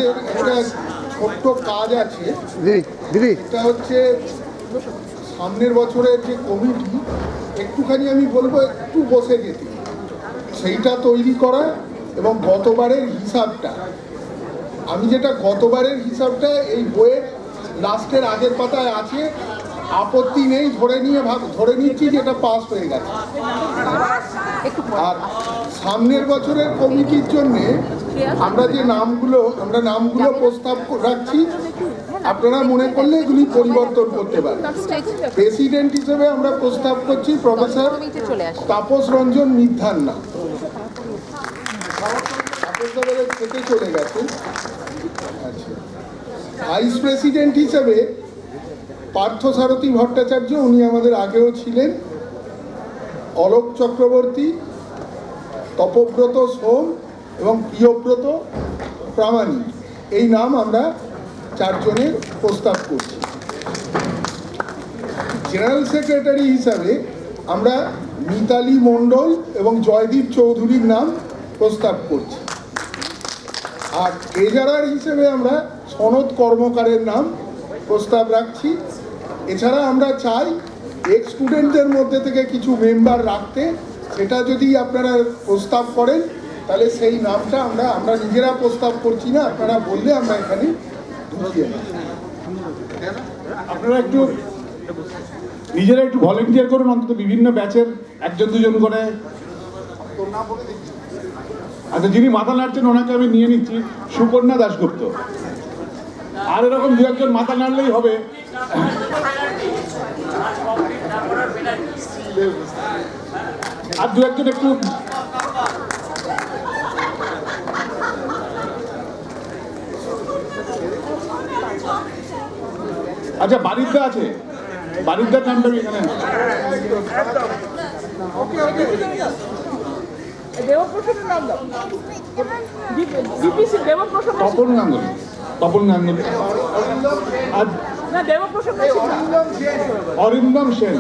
আমাদের একটা ছোট্ট কাজ আছে, এটা হচ্ছে সামনের বছরের যে কমিটি, একটুখানি আমি বলবো একটু বসে যেতে, সেইটা তৈরি করা এবং গতবারের হিসাবটা, আমি যেটা গতবারের হিসাবটা এই বইয়ের লাস্টের আগের পাতায় আছে, আপত্তি নেই, ধরে নিচ্ছি যে এটা পাস হয়ে গেছে। আর সামনের বছরের কমিটির জন্যে আমরা যে নামগুলো প্রস্তাব রাখছি, আপনারা মনে করলে এগুলি পরিবর্তন করতে পারেন। প্রেসিডেন্ট হিসেবে আমরা প্রস্তাব করছি প্রফেসর তাপস রঞ্জন মিধ্যান্না, থেকে চলে গেছে। আচ্ছা, ভাইস প্রেসিডেন্ট হিসেবে পার্থসারথী ভট্টাচার্য, উনি আমাদের আগেও ছিলেন, অলোক চক্রবর্তী, তপব্রত সোম এবং প্রিয়ব্রত প্রামাণিক, এই নাম আমরা চারজনের প্রস্তাব করছি। জেনারেল সেক্রেটারি হিসাবে আমরা মিতালি মণ্ডল এবং জয়দীপ চৌধুরীর নাম প্রস্তাব করছি। আর ট্রেজারার হিসেবে আমরা সনদ কর্মকারের নাম প্রস্তাব রাখছি। এছাড়া আমরা চাই এক্স স্টুডেন্টদের মধ্যে থেকে কিছু মেম্বার রাখতে, সেটা যদি আপনারা প্রস্তাব করেন তাহলে সেই নামটা আমরা নিজেরা প্রস্তাব করছি না, আপনারা বললে আমরা এখানে ঢুকিয়ে নেব। আপনারা একটু নিজেরা একটু ভলেন্টিয়ার করুন, অন্তত বিভিন্ন ব্যাচের একজন দুজন করে। আচ্ছা, যিনি মাথা নাড়ছেন ওনাকে আমি নিয়ে নিচ্ছি, সুকন্যা দাশগুপ্ত। আর এরকম দু একজন মাথা নাড়লেই হবে। আর দু একজন একটু আচ্ছা, বারিদ্দা আছে, বারিদ্দার নামটা আমি এখানে তপন গাঙ্গুলি, তপন গাঙ্গুলি, আর অরিন্দম সেন,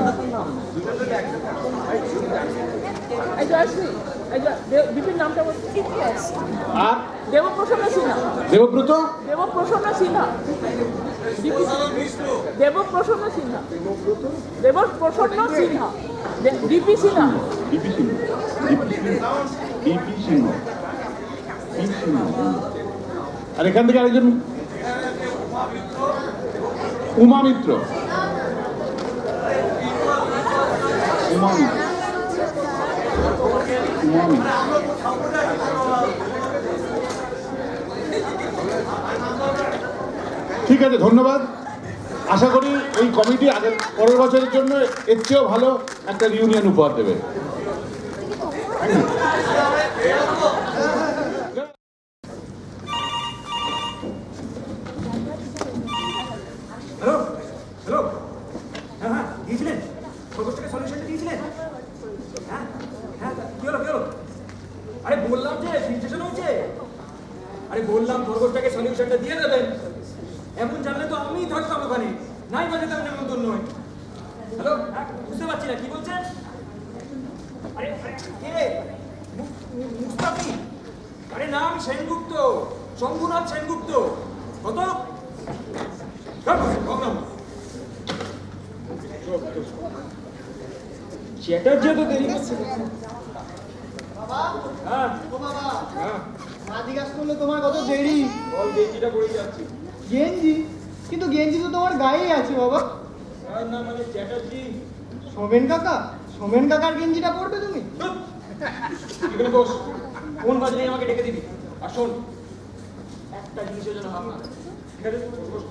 আর দেবপ্রসন্ন সিনহা, দেবপ্রসন্ন সিনহা, ডিপি সিনহা, আর এখান থেকে আরেকজন উমা মিত্র, ঠিক আছে, ধন্যবাদ। আশা করি এই কমিটি আগের পরের বছরের জন্য এর চেয়েও ভালো একটা রিউনিয়ন উপহার দেবে। বললাম যে ফিল্ট্রেশন হয়েছে, আরে বললাম খরগোশটাকে সলিউশনটা দিয়ে দেবেন, এমন জানলে তো আমিই থাকতাম ওখানে, নাই বাজাতাম নেমন্তন্ন নয়। হ্যালো, বুঝতে পারছি না কি বলছেন। আরে কে মুস্তাফি? আরে না, আমি সেনগুপ্ত, শম্ভুনাথ সেনগুপ্ত। কত চ্যাটার্জি তো দেরি করছে। তোমার কত দেরি? গেঞ্জিটা পরে যাচ্ছি। গেঞ্জি? কিন্তু গেঞ্জি তো তোমার গায়েই আছে বাবা। না মানে চ্যাটার্জি। সোমেন কাকার গেঞ্জিটা পরবে তুমি? এখানে বস, কোন বাজলেই আমাকে ডেকে দিবি। আর শোন, একটা জিনিসের জন্য ভাবনা, ঠিক আছে? বস।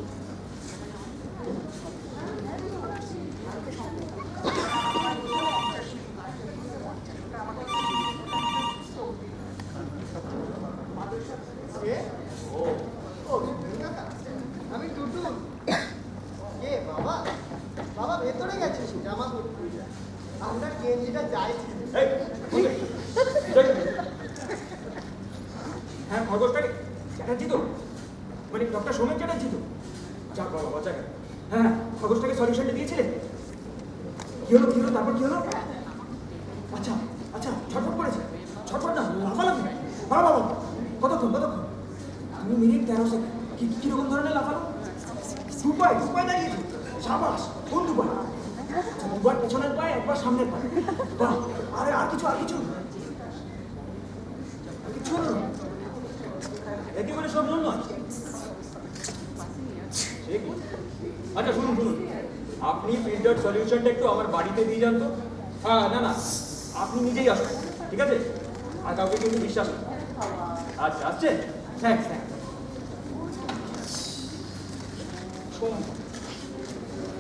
আমি টুটু। কে বাবা? বাবা ভেতরে গেছিস জামা পরতে? আমরা গেঞ্জিটা চাইছি। হ্যাঁ, খরগোশটাকে চ্যাটার্জি তো, মানে ডক্টর সোমেন চ্যাটার্জি তো। যাক বাবা, বাচ্চা। হ্যাঁ, খরগোশটাকে সলিউশনটা দিয়েছিলেন। কি হলো তারপর কি হলো? আচ্ছা ছটফট করেছে, ছটফট না লাফালাফি। বাবা কতক্ষণ 2 মিনিট 13 সেকেন্ড কিরকম ধরনের লাফালো? দুপায় দাঁড়িয়েছে। সাবাস, কোন দুপায়? আচ্ছা, দুবার পেছনের পায়ে, একবার সামনের পায়ে। বাহ, আরে আর কিছু হলো না। একেবারে সব নয়। আচ্ছা শুনুন, আপনি ফিল্টার সলিউশনটা একটু আমার বাড়িতে দিয়ে যান তো। হ্যাঁ, না আপনি নিজেই আসুন, ঠিক আছে? আর কাউকে কিন্তু বিশ্বাস নেই। আচ্ছা, আসছে? থ্যাংকস।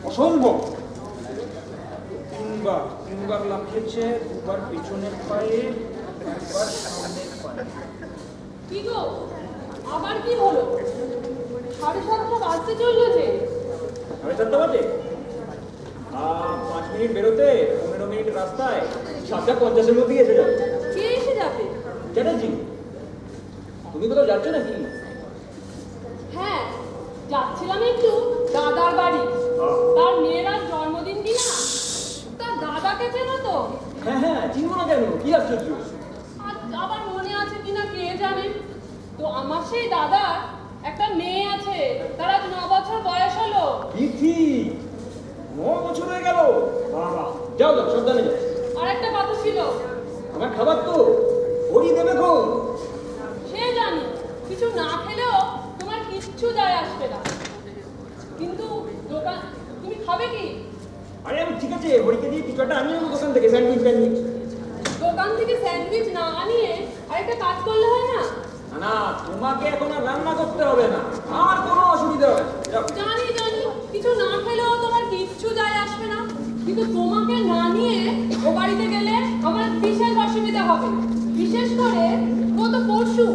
অসম্ভব। তিনবার লাফিয়েছে, দুবার পেছনের পায়ে, একবার সামনের পায়ে। কি গো, আবার কি হলো? 7:30 বাজতে চললো যে। 7:30 বাজে? 5 মিনিট বেরোতে, 15 মিনিট রাস্তায়, 7:50-এর মধ্যেই এসে যাবে। কে এসে যাবে? চ্যাটার্জি, তুমি কোথাও যাচ্ছ নাকি? হ্যাঁ, যাচ্ছিলাম একটু দাদার বাড়ি। তার মেয়ের আজ জন্মদিন কিনা। তার দাদাকে চেনো তো? হ্যাঁ, চিনবো না কেন? কি আশ্চর্য! আর আবার মনে আছে কিনা কে জানে। তো আমার সেই দাদার একটা মেয়ে আছে, তার আজ 9 বছর বয়স হলো। বিথি, 9 বছর হয়ে গেল। বাবা, যাও সাবধানে যাও। আর একটা কথা ছিল। আমার খাবার তো ওরই দেবে গো। সে জানি, কিছু না খেলেও তোমার কিচ্ছু যায় আসবে না। কিন্তু দোকান তুমি খাবে কি? আরে আমি ঠিক আছে, হরিকে দিয়ে কিছু একটা আনিয়ে নেবো দোকান থেকে, স্যান্ডউইচ। দোকান থেকে স্যান্ডউইচ না আনিয়ে আরেকটা কাজ করলে হয় না? না, তোমাকে এখন আর রান্না করতে হবে না, আমার কোনো অসুবিধা হবে না। যাও। জানি কিছু না খেলেও তোমার কিচ্ছু যায় আসবে না, কিন্তু তোমাকে না নিয়ে ও বাড়িতে গেলে আমার বিশেষ অসুবিধা হবে। বিশেষ করে গত পরশু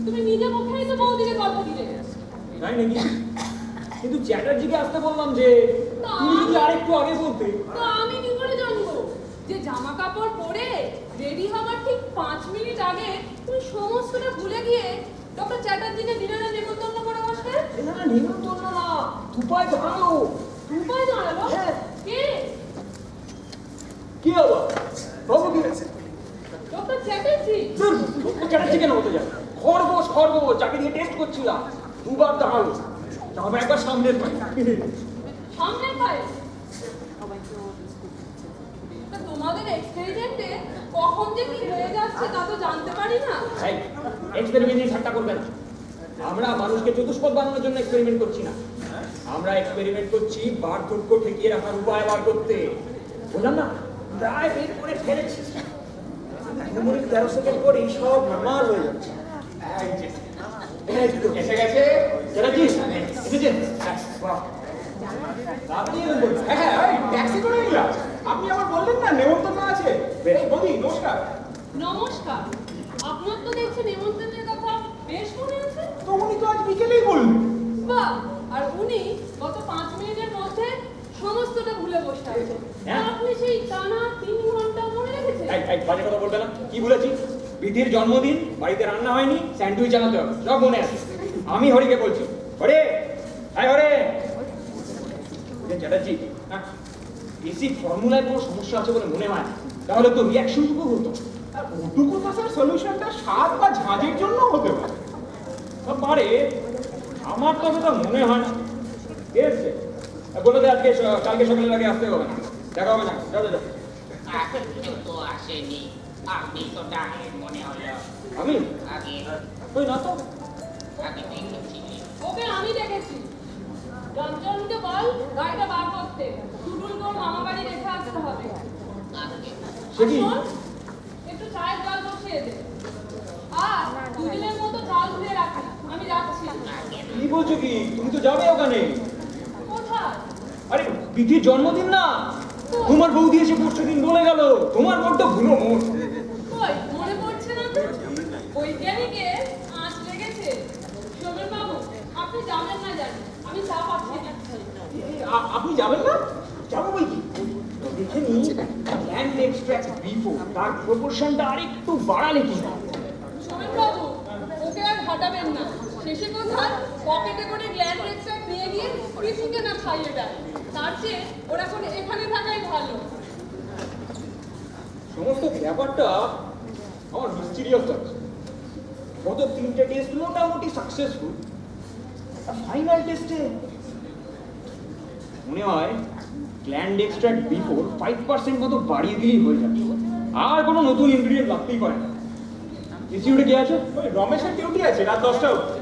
তুমি নিজে মুখেই তো বৌদিকে কথা দিলে। তাই নাকি? কিন্তু চ্যাটার্জিকে আসতে বললাম যে তা তুমি যদি আরেকটু আগে বলতে। তো আমি কি করে জানবো যে জামা কাপড় পরে রেডি হবার ঠিক 5 মিনিট আগে তুমি সমস্তটা ভুলে গিয়ে ডক্টর চ্যাটার্জিকে ডিনারে নেমন্তন্ন করে বসবে? না, নিমন্ত্রণ না, দুপায় দাঁড়ালো। উপায় দাঁড়ালো? হ্যাঁ। কে? কি আবার? বাবু কি? ডক্টর চ্যাটার্জি? চ্যাটার্জি কেন হতে যাবে? খরগোশ, যাকে দিয়ে টেস্ট করছিলাম, দুবার দাঁড়ালো। তারপর একবার সামনের পায়ে। সামনের পায়ে? তা তোমাদের এক্সপেরিমেন্টে কখন যে কি হয়ে যাচ্ছে তা তো জানতে পারি না। এক্সপেরিমেন্ট নিয়ে ঠাট্টা করবে না। আমরা মানুষকে চতুষ্পদ বানানোর জন্য এক্সপেরিমেন্ট করছি না, আমরা এক্সপেরিমেন্ট করছি বার্ধক্য ঠেকিয়ে রাখার উপায় বার করতে। বললাম না, প্রায় বের করে ফেলেছি। 13 সেকেন্ড পরে সব নরমাল হয়ে যাচ্ছে। এসে গেছে। চ্যাটার্জি, এসেছেন? বাহ, আপনি এলেন বলুন। হ্যাঁ, ট্যাক্সি করে নিলাম। আপনি আবার বললেন না নেমন্তন্ন আছে। বৌদি, নমস্কার। নমস্কার। আপনার তো দেখছি নেমন্তন্নের কথা বেশ মনে আছে। তো উনি তো আজ বিকেলেই বললেন। বাহ, আর উনি গত 5 মিনিটের মধ্যে সমস্তটা ভুলে বসে আছেন। হ্যাঁ। আপনি সেই টানা 3 ঘন্টা মনে রেখেছেন? বাজে কথা বলবে না। কি বলেছি? বিধির জন্মদিন, বাড়িতে রান্না হয়নি, স্যান্ডউইচ আনাতে হবে, সব মনে আছে। আমি হরিকে বলছি, হরে, হাই হরে। চ্যাটার্জি, বেসিক ফর্মুলায় কোনো সমস্যা আছে বলে মনে হয় না। তাহলে তো রিয়াকশনটুকু হতো। ওটুকু তো স্যার সলিউশনটা স্বাদ বা ঝাঁঝের জন্য হতে পারে। পারে, আমার তো এটা মনে হয় না। ঠিক আছে, বলে দে আজকে কালকে সকালের আগে আসতে হবে না, দেখা হবে না। যাও। কেউ তো আসেনি, আপনি তো ডাকেন মনে হলো। আমি আগে ওই না তো। আগে দেখেছিলেন। ওকে আমি দেখেছি। রামচরণকে বল গাড়িটা বার করতে। টুটুল তোর মামা বাড়ি রেখে আসতে হবে। আগে সে কি? শোন, একটু চায়ের জল বসিয়ে দে। আর দুদিনের মতো চাল ধুয়ে রাখি। আমি যাচ্ছি। কি বলছো কি? তুমি তো যাবে ওখানে। কোথায়? আরে বিধির জন্মদিন না, তোমার বৌদি এসে পরশুদিন বলে গেল। তোমার বড্ড ভুলো মোট। কই মনে পড়ছে না তো? বৈজ্ঞানিকে আঁচ লেগেছে। সোমেন বাবু, আপনি যাবেন না জানি, আমি চা পাঠিয়ে দিচ্ছি। আপনি যাবেন না? যাবো বই কি? দেখে নি ল্যান্ড এক্সট্রাক্ট বিফো তার প্রপোর্শনটা আরেকটু বাড়ালে কি হয়? সোমেন বাবু, ওকে আর হাঁটাবেন না। শেষে কোথায় পকেটে করে গ্ল্যান্ড এক্সট্রাক্ট নিয়ে গিয়ে কৃষিকে না খাইয়ে দেয়। তার চেয়ে ওরা এখন এখানে থাকাই ভালো। সমস্ত ব্যাপারটা আমার মিস্টিরিয়াস লাগছে। গত 3টে টেস্ট মোটামুটি সাকসেস। সাকসেসফুল, ফাইনাল টেস্টে মনে হয় গ্ল্যান্ড এক্সট্রাক্ট B4 5% মতো বাড়িয়ে দিলেই হয়ে যাবে, আর কোনো নতুন ইনগ্রিডিয়েন্ট লাগতেই পারে না। ইনস্টিটিউটে কে আছে? ওই রমেশের ডিউটি আছে রাত 10টা অবধি।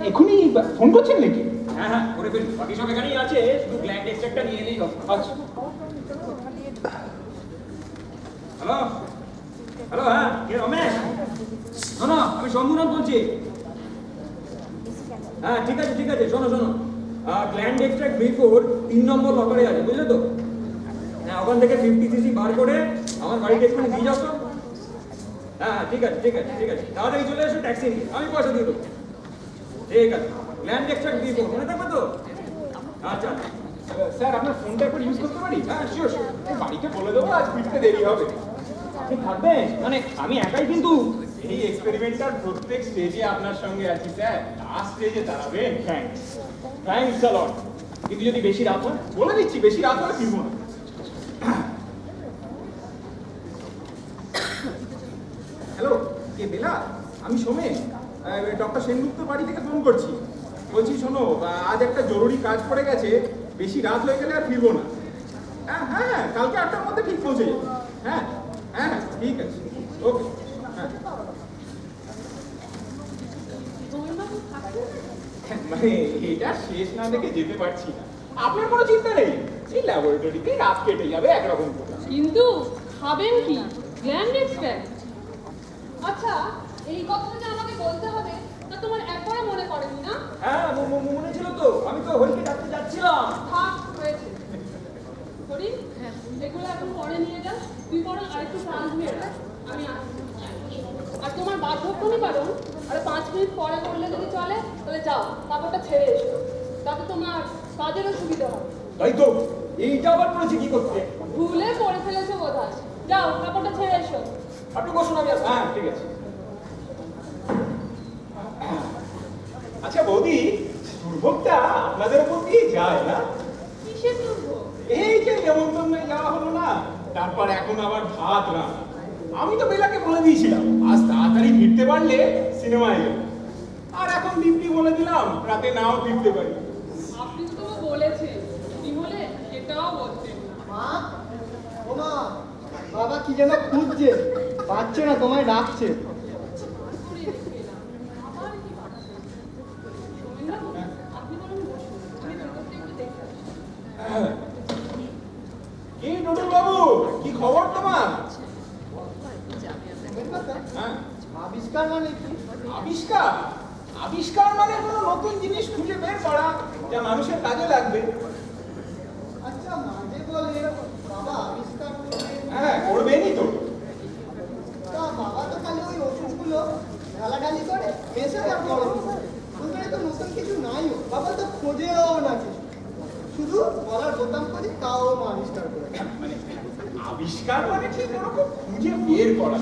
এখনই ফোন করছেন নাকি? হ্যাঁ হ্যাঁ করে ফেলি, বাকি সব এখানেই আছে, শুধু গ্ল্যান্ড এক্সট্রাক্টটা নিয়ে এলেই হবে। আচ্ছা হ্যালো হ্যালো, হ্যাঁ কে রমেশ? না না, আমি শম্ভুনাথ বলছি। হ্যাঁ ঠিক আছে ঠিক আছে, শোনো শোনো, গ্ল্যান্ড এক্সট্রাক্ট B4 3 নম্বর লকারে আছে, বুঝলে তো? হ্যাঁ ওখান থেকে 50cc বার করে আমার বাড়িতে একটু দিয়ে যাও তো। হ্যাঁ হ্যাঁ ঠিক আছে ঠিক আছে ঠিক আছে, তাড়াতাড়ি চলে এসো ট্যাক্সি নিয়ে, আমি পয়সা দিয়ে দেবো। ঠিক আছে, গ্ল্যান্ড এক্সট্রাক্ট B4 মনে থাকবে তো? আচ্ছা স্যার আপনার ফোনটা একবার ইউজ করতে পারি? হ্যাঁ শিওর শিওর। এই বাড়িতে বলে দেবো আজ ফিরতে দেরি হবে। আপনি থাকবেন? মানে আমি একাই কিন্তু। এই এক্সপেরিমেন্টার প্রত্যেক স্টেজে আপনার সঙ্গে আছি স্যার, লাস্ট স্টেজে দাঁড়াবেন। থ্যাঙ্কস থ্যাঙ্কস আ লট। কিন্তু যদি বেশি রাত হয়? বলে দিচ্ছি বেশি রাত হলে ফিরবো না। হ্যালো, কে বেলা? আমি সোমেন, ডক্টর সেনগুপ্তর বাড়ি থেকে ফোন করছি। বলছি শোনো, আজ একটা জরুরি কাজ পড়ে গেছে, বেশি রাত হয়ে গেলে আর ফিরবো না। হ্যাঁ হ্যাঁ হ্যাঁ, কালকে 8টার মধ্যে ঠিক পৌঁছে যাবো। হ্যাঁ হ্যাঁ হ্যাঁ ঠিক আছে, ওকে হ্যাঁ। গোবিন্দবাবু থাকবেন? মানে এটা শেষ না দেখে যেতে পারছি না। আপনার কোনো চিন্তা নেই, এই ল্যাবরেটরিতে রাত কেটে যাবে একরকম করে। কিন্তু খাবেন কি? Gland extract. আচ্ছা, এই কথাটা যে আমাকে বলতে হবে তা তোমার একবারে মনে পড়েনি না? হ্যাঁ মনে ছিল তো, আমি তো হরিকে ডাকতে যাচ্ছিলাম। থাক হয়েছে। হরি, এগুলো এখন পরে নিয়ে যাও, তুই বরং আরেকটু প্রাণ ধুয়ে রাখ, আমি আসছি। আর তোমার বার্ধক্যনি কারণ আর 5 মিনিট পরে করলে যদি চলে তাহলে যাও, কাপড়টা ছেড়ে এসো, তাতে তোমার কাজেরও সুবিধা হবে। তাই তো, এইটা আবার করেছি কি করতে? ভুলে পরে ফেলেছো বোধহয়। যাও, কাপড়টা ছেড়ে এসো। আপনি বসুন, আমি আসছি। হ্যাঁ ঠিক আছে। আচ্ছা বৌদি, দুর্ভোগটা আপনাদের উপর দিয়ে যায় না? কিসের দুর্ভোগ? এই যে নেমন্তন্নে যাওয়া হলো না, তারপর এখন আবার ভাত রান্না। আমি তো বেলাকে বলে দিয়েছিলাম আজ তাড়াতাড়ি ফিরতে পারলে সিনেমায় যাবো, আর এখন দিব্যি বলে দিলাম রাতে নাও ফিরতে পারি। আপনি তো বলেছেন, কি হলে সেটাও বলতেন না। মা, ও মা, বাবা কি যেন খুঁজছে, পাচ্ছে না, তোমায় ডাকছে। করে রেখে এলাম। আবার কি ভাবছেন? সোমেনবাবু, আপনি বরং বসুন, আমি দুর্গাকে একটু দেখে আসি। কি টুটুল বাবু, কি খবর তোমার? হ্যাঁ, আবিষ্কার মানে কি? আবিষ্কার? আবিষ্কার মানে কোনো নতুন জিনিস খুঁজে বের করা যা মানুষের কাজে লাগবে। আচ্ছা, মাঝে বলে বাবা আবিষ্কার করবে। হ্যাঁ করবেনই তো। তা বাবা তো খালি ওই ওষুধগুলো ঢালাঢালি করে, মেশে আর গরম করে। ওখানে তো নতুন কিছু নাই, বাবা তো খোঁজেও না কিছু, শুধু গলার বোতাম করে তাও মা আবিষ্কার করে। মানে আবিষ্কার মানে ঠিক ওরকম খুঁজে বের করা,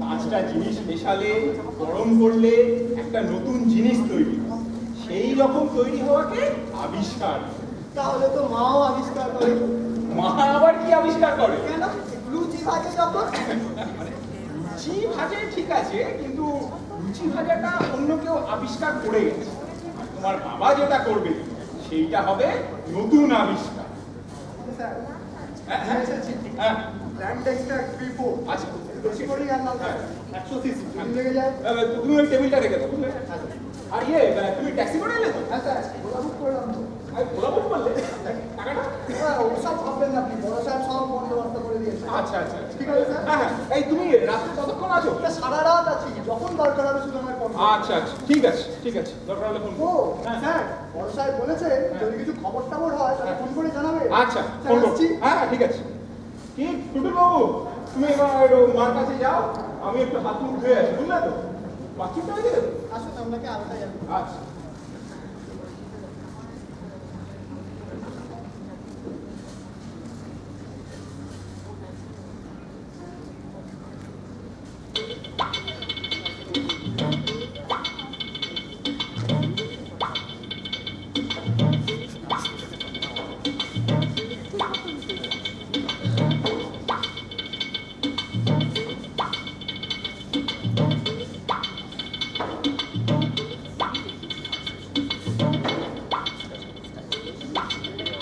5টা জিনিস মেশালে গরম করলে একটা নতুন জিনিস তৈরি হয়। সেই রকম তৈরি হওয়াকে আবিষ্কার। তাহলে তো মাও আবিষ্কার করে। মা আবার কি আবিষ্কার করে? কেন? লুচি ভাজে যখন। লুচি ভাজে ঠিক আছে, কিন্তু লুচি ভাজাটা অন্য কেউ আবিষ্কার করে গেছে। আর তোমার বাবা যেটা করবে সেইটা হবে নতুন আবিষ্কার। স্যার, হ্যাঁ হ্যাঁ হ্যাঁ গ্ল্যান্ড এক্সট্রাক্ট B4 আচ্ছা, বেশি করেই আনলাম স্যার, 100 সিসি লেগে যায়। তুমি ওই টেবিলটা রেখে দাও বুঝলে? আর তুমি ট্যাক্সি করে এলে তো? হ্যাঁ স্যার, ওরা বুক করলাম তো। ওরা বুক করলে টাকাটা? হ্যাঁ, ওসব ভাববেন না আপনি, বড় সাহেব সব বন্দোবস্ত করে দিয়েছে। আচ্ছা আচ্ছা ঠিক আছে স্যার। হ্যাঁ হ্যাঁ, এই তুমি রাত্রে কতক্ষণ আছো? এটা সারা রাত আছি, যখন দরকার হবে শুধু আমার ফোন করুন। আচ্ছা আচ্ছা ঠিক আছে ঠিক আছে, দরকার হলে ফোন ও করো। স্যার, বড় সাহেব বলেছে যদি কিছু খবর টবর হয় তাহলে ফোন করে জানাবে। আচ্ছা স্যার, ফোন করো। আসছি। হ্যাঁ হ্যাঁ ঠিক আছে। কি টুটুল বাবু, তুমি এবার মার কাছে যাও, আমি একটু হাত মুখ ধুয়ে আসি, বুঝলে তো? বাথরুমটা হয়ে গেলে? আসুন, আপনাকে আলাদা যাবে। আচ্ছা।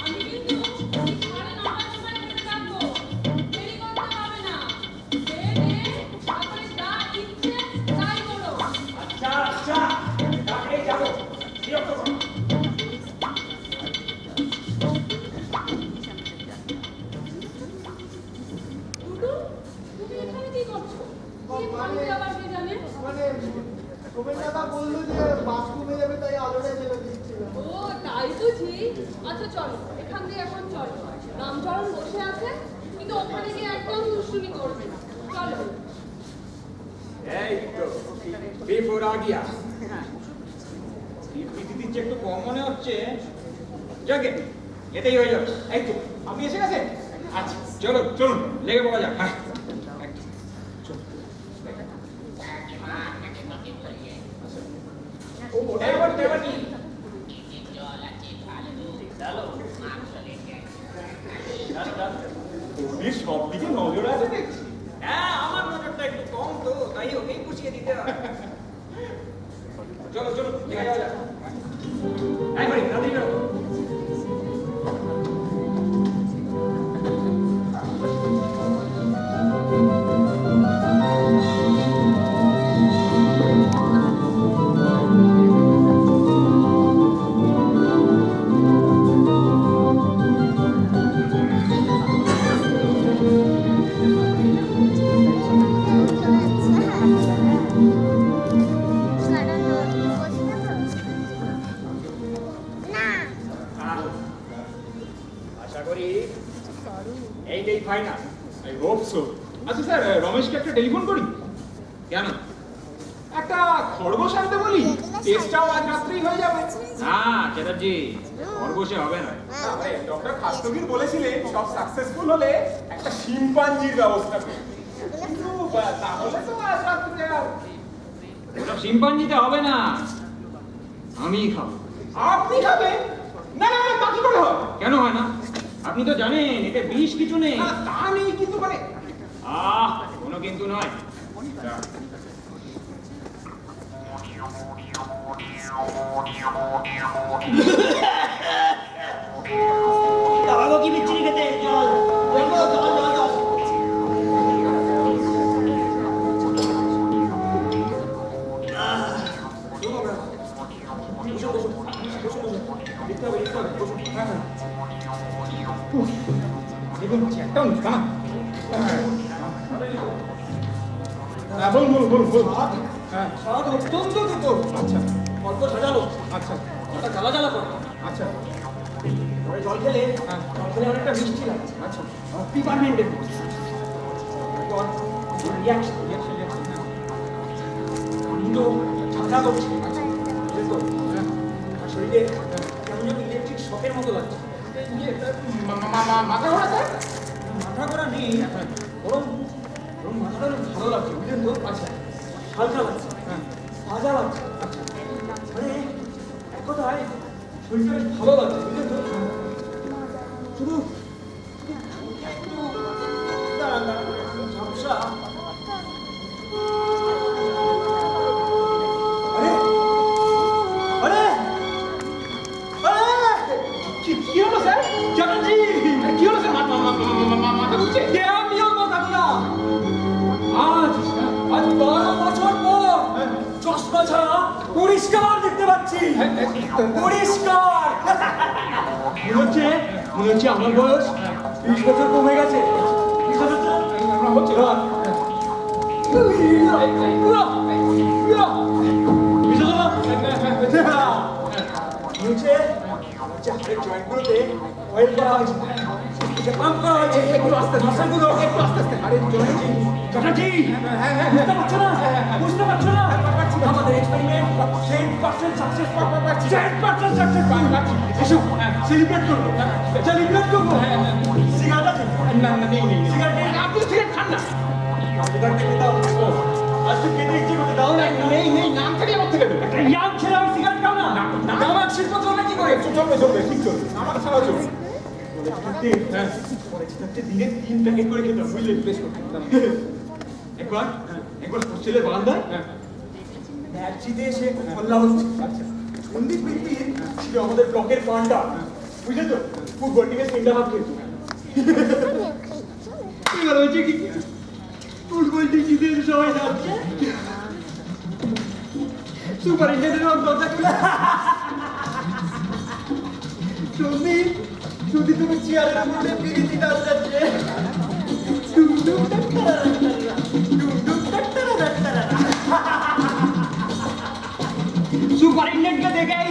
আমি কিন্তু 9:30 সময় খেতে থাকবো। দেরি করতে হবে না। তারপরে যা ইচ্ছে তাই করো। আচ্ছা আচ্ছা তাড়াতাড়ি যাবো বিরক্ত করো না। টুটু, তুমি এখানে কি করছো? কি ভাবতে আবার কে জানে? মানে সোমেন দাদা বললো যে বাস কমে যাবে তাই আলোটা জ্বেলে দিচ্ছিল। ও তাই বুঝি। আচ্ছা চলো, এখান দিয়ে এখন চলো। রামচরণ বসে আছে, কিন্তু ওখানে গিয়ে একদম দুষ্টুমি করবে না। চলো। এই তো বিফোর আগিয়া বিপি দিচ্ছে একটু কম মনে হচ্ছে। যাকে এটাই হয়ে যাবে। এই তো আপনি এসে গেছেন। আচ্ছা চলো চলুন লেগে পড়া যাক। হ্যাঁ ও ওটা এবার কি জল আছে ফালতু চলো মাংস লেগে পুলিশ সব দিকে নজর আছে দেখছি। হ্যাঁ আমার নজরটা একটু কম তো তাই ওকেই পুষিয়ে দিতে হবে। চলো চলো লেগে যাওয়া যাক। এই ভাই তাড়াতাড়ি বেরো। আশা করি এইটাই ফাইনাল। I hope so. আচ্ছা স্যার, রমেশকে একটা টেলিফোন করি। কেন? একটা খরগোশ আনতে বলি, টেস্টটাও আজ রাত্রেই হয়ে যাবে। না চ্যাটার্জি খরগোশে হবে না। ডক্টর খাস্তগির বলেছিলেন সব সাকসেসফুল হলে একটা শিম্পাঞ্জির ব্যবস্থা করবে। কিন্তু তাহলে তো আজ রাত্রে আর ওটা শিম্পাঞ্জিতে হবে না, আমিই খাবো। আপনি খাবেন? না না না, তা কি করে হয়? কেন হয় না? আপনি তো জানেন এতে বিষ কিছু নেই। না, তা নেই, কিন্তু মানে কোনো কিন্তু নয়। খাওয়াবো কি বিচ্ছিরি খেতে? জল জল জল জল জল। দেখুন একটাও নিস না। বলুন বলুন বলুন বলুন। হ্যাঁ স্বাদ অত্যন্ত দিত। আচ্ছা অল্প সাজালো, আচ্ছা ওটা জ্বালা জ্বালা করে। আচ্ছা পরে জল খেলে অনেকটা মিষ্টি লাগে। আচ্ছা ডিপার্টমেন্টের রিয়াকশন আনন্দ ঠান্ডা করছে। শরীরে কেমন যেন ইলেকট্রিক শকের মতো লাগছে। মাথা ঘোরা স্যার? মাথা করা নেই, বরং বরং মাথাটা অনেক ভালো লাগছে, বুঝলেন তো? আচ্ছা হালকা লাগছে, তাজা লাগছে। মানে এক কথায় শরীরটা বেশ ভালো লাগছে, বুঝলেন তো? শুধু একটু দাঁড়ান দাঁড়ান, ঝাপসা। আরে আরে আরে কি হলো স্যার? চ্যাটার্জি কি হলো স্যার? মাথা ঘুরছে? কে আমি ওর কথাগুলো? আজ আজ 12 বছর পর চশমা ছাড়া পরিষ্কার দেখতে পাচ্ছি। পরিষ্কার মনে হচ্ছে আমার বয়স 20 বছর কমে গেছে। 20 বছর তো আমরা হচ্ছে না। হাড়ের জয়েন্টগুলোতে অয়েল করা হয়েছে, পাম্প করা হয়েছে। একটু আস্তে মাসাগুলো একটু আস্তে আস্তে। আরে জয়েন্ট চ্যাটার্জি বুঝতে পারছো না? বুঝতে পারছো না? আমাদের এক্সপেরিমেন্ট 10% সাকসেস, 10% সাকসেস পাচ্ছি। এসো সেলিব্রেট করবো, সেলিব্রেট করবো। সিগারেট আছে? না না নেই নেই। সিগারেট আপনি সিগারেট খান না? সিগারেট খেতে দাও। আজকে খেতে ইচ্ছে করতে দাও না। নেই নেই, নাম থেকে আমার থেকে দেবে। ইয়াং ছেলে আমি সিগারেট খাও না। আমার শিল্প চলে কি করে? চলবে চলবে, ঠিক চলবে, আমার ছাড়া চলবে। হ্যাঁ দিনে 3 প্যাকেট করে খেতাম, বুঝলে? বেশ একবার একবার হোস্টেলের বারান্দায় ম্যাচ জিতে এসে হল্লা হচ্ছে। আচ্ছা, সন্দীপ মিত্তির ছিল আমাদের ব্লকের পান্ডা, বুঝলে তো? ফুটবল টিমের সেন্টার হাফ খেলতো। এবার হয়েছে কি, ফুটবল টিম জিতে এসে সবাই যাচ্ছে, সুপারিনটেন্ডেন্ট দরজা খুলে সন্দীপ তুমি চেয়ারের উপরে বিরিতি ডাল যাচ্ছে। সুপারিনটেন্ডেন্টকে দেখেই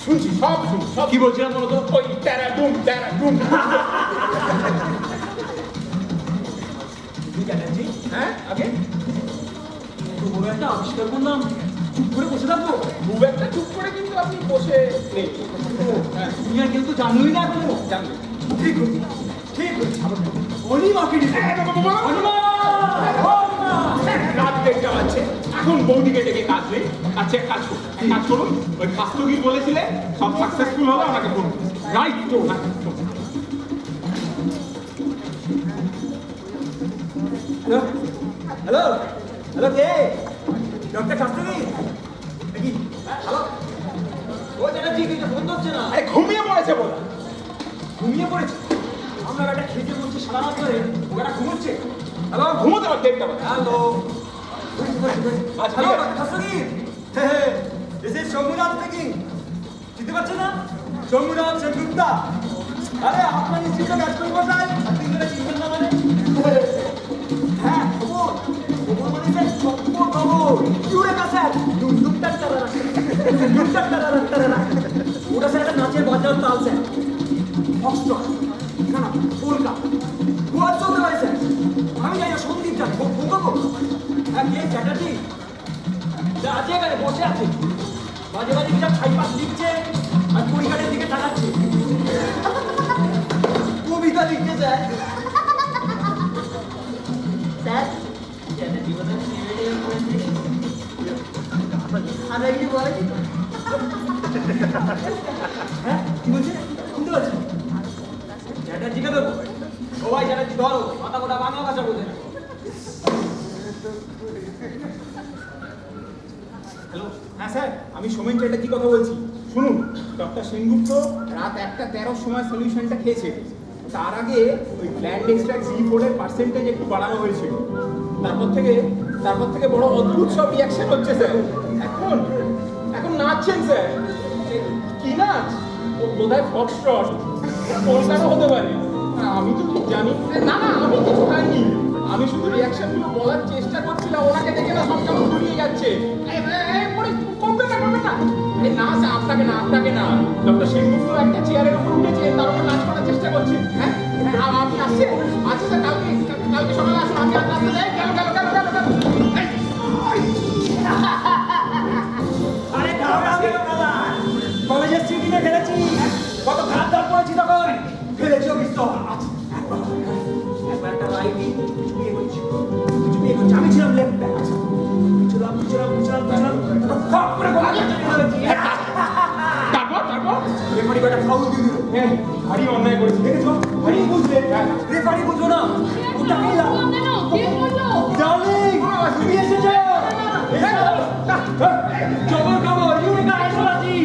শুনছি, সব শুনছি, সব কি বলছিলাম বলো তো? ওই ট্যারা ডুম। চ্যাটার্জি, হ্যাঁ, আগে এত বড় একটা আবিষ্কার করলাম, চুপ করে বসে থাকবো? খুব একটা চুপ করে কিন্তু আপনি বসে নেই। হ্যাঁ, তুমি আর কেউ তো জানোই না এখনো। জানবে। ঠিক হচ্ছে, ঠিক হচ্ছে। অনিমাকে দিতে অনিমা, রাত দেড়টা বাজছে, এখন বৌদিকে ডেকে কাজ নেই। আচ্ছা, এক কাজ করুন, ওই খাস্তগির বলেছিলে সব সাকসেসফুল হলে আমাকে ফোন রাইট তো না। হ্যালো হ্যালো, কে? ডক্টর শাস্ত্রী নাকি? হ্যালো, ও চ্যাটার্জি, কিন্তু ফোন ধরছে না। আরে ঘুমিয়ে পড়েছে বলে। ঘুমিয়ে পড়েছে? আমরা একটা খেতে বলছি সারা রাত ধরে, ও একটা ঘুমোচ্ছে। হ্যালো, ঘুমোতে পারতে দেড়টা বাজে। হ্যালো, আচ্ছা, হ্যালো ঠিক আছে। Doctor Shastri, this is Shambhunath speaking. চিনতে পারছেন না? শম্ভুনাথ সেনগুপ্তা। আরে আপনার নিশ্চিত কাজ করি বসায়, আপনি ধরে চিনবেন না মানে? হ্যাঁ, খবর মানে স্যার, খবর ইউরেকা স্যার। ওটা স্যার একটা নাচের বাজার তাল স্যার। ফক্সট্রট, না না, পোলকা, গোয়াল চলতে পারে স্যার। আমি জানি না, সন্দীপ জানি। ফোন করবো? হ্যাঁ, কে? চ্যাটার্জি আছে এখানে, বসে আছে। মাঝে মাঝে কিনা ছাই পাশ লিখছে আর পরিবারের দিকে তাকাচ্ছে। কবিতা লিখছে স্যার। স্যার চ্যাটার্জি বোধহয় সিনেমেটিক করেছে। আর একটু বলেছি তো। হ্যাঁ, কি বলছে? শুনতে পাচ্ছি। চ্যাটার্জিকে দেবো? সবাই চ্যাটার্জি ধরো, মাথা মোটা বাংলা ভাষা বোঝে না। হ্যালো, হ্যাঁ স্যার, আমি সোমেন চ্যাটার্জি কথা বলছি। শুনুন, ডক্টর সেনগুপ্ত রাত 1:13 সময় সলিউশনটা খেয়েছে। তার আগে ওই ব্ল্যান্ড এক্সট্রাক্ট C4-এর পার্সেন্টেজ একটু বাড়ানো হয়েছিল। তারপর থেকে বড় অদ্ভুত সব রিয়াকশন হচ্ছে স্যার। এখন নাচছেন স্যার। কি নাচ? ও বোধহয় ফক্সট্রট, কলকাতা হতে পারে। আমি তো ঠিক জানি না। আমি কিছু খাইনি। আমি শুধু রিয়াকশনগুলো বলার চেষ্টা করছিলাম। ওনাকে দেখে না সব কেমন ঘুরিয়ে যাচ্ছে। করবে না। না স্যার, আপনাকে না। ডক্টর সেনগুপ্ত একটা চেয়ারের উপর উঠেছে, তার উপর নাচ করার চেষ্টা করছে। হ্যাঁ, আপনি আসছেন? আচ্ছা স্যার, কালকে সকালে আসুন। আমি আপনার সাথে গেল। আরে কলেজের সিটিতে ফেলেছি, কত খারাপ দাম করেছি তখন। ফেলেছি পিস্তল। একবার একটা রাইডিং বিয়ে করছি, আমি ছিলাম লেফট ব্যাক। পিছলাম খপ করে গোলাগুলি ফেলেছি। তারপর রেফারি একটা ফাউল দিয়ে দিল। ভারী অন্যায় করেছি, দেখেছো? ভারী বুঝলে? রেফারি বুঝলো না, ওটা খেলা। কে বললো? ডার্লিং, তুমি এসেছো? খবর ইউরেকা এসো আছি।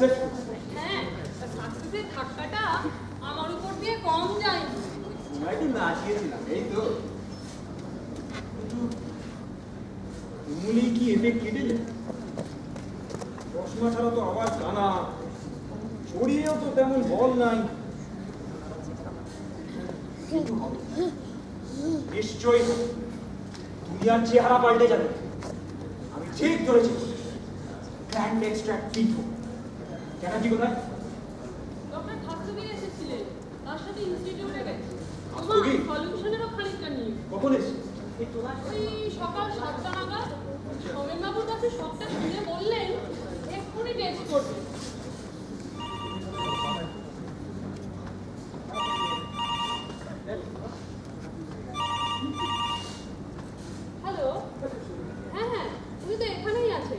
সাকসেসফুল। হ্যাঁ, সাকসেসের ধাক্কাটা আমার উপর দিয়ে কম যায়নি। তোমায় একটু নাচিয়েছিলাম, এই তো। তুমুলি কি এফেক্ট কেটেছে? চশমা ছাড়া তো আবার জানা, শরীরেও তো তেমন বল নাই। নিশ্চয়ই তুমি আর চেহারা পাল্টে যাবে। আমি ঠিক ধরেছি, গ্র্যান্ড এক্সট্রাক্ট টিফো। কেন কি কোথায়? ডক্টর খাস্তগির এসেছিলেন, তার সাথে ইনস্টিটিউটে গেছে। খাস্তগির? সলিউশনেরও খানিকটা নিয়ে। কখন এসে? ওই সকাল 7টা নাগাদ সোমেনবাবুর কাছে সবটা শুনে বললেন এক্ষুনি টেস্ট করবে। হ্যালো, হ্যাঁ হ্যাঁ, উনি তো এখানেই আছে।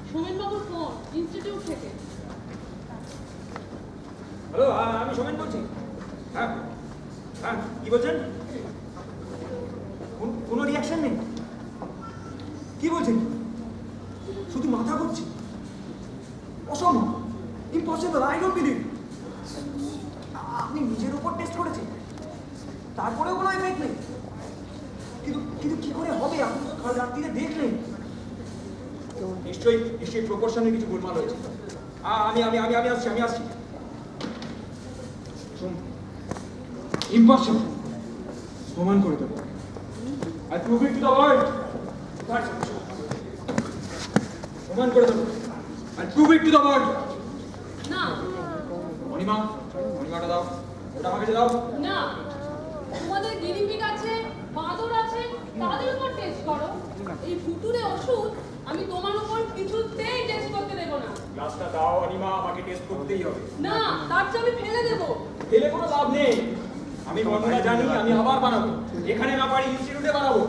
সোমেনবাবুর ফোন ইনস্টিটিউট থেকে। হ্যালো, আমি সোমেন বলছি। হ্যাঁ হ্যাঁ, কি বলছেন? কোনো রিয়াকশন নেই? কি বলছেন? শুধু মাথা ঘুরছে? অসম্ভব, ইম্পসিবল, আই ডোন্ট বিলিভ। আপনি নিজের উপর টেস্ট করেছেন, তারপরেও কোনো এফেক্ট নেই? কিন্তু কিন্তু কি করে হবে? আপনি তো কাল রাত্রিরে দেখলেন। নিশ্চয়ই প্রপোর্শনে কিছু গোলমাল হয়েছে। আমি আমি আমি আমি আসছি, আমি আসছি। ইম্পসিবল, প্রমাণ করে দেবো। I prove it to the world. প্রমাণ করে দেবো। I prove it to the world. না মণিমাটা দাও, ওটা আমাকে দাও। না, তোমাদের গিরিপিগ আছে, বাঁদর আছে, তাদের উপর টেস্ট করো। এই ফুতুরে ওষুধ আমি তোমার উপর কিছুতেই টেস্ট করতে দেবো না। গ্লাসটা দাও অনিমা, আমাকে টেস্ট করতেই হবে। না, তার চেয়ে আমি ফেলে দেবো। ফেলে কোনো লাভ নেই। আমি বর্ণনা জানি, আমি আবার বানাবো। এখানে না পারি ইনস্টিটিউটে বানাবো।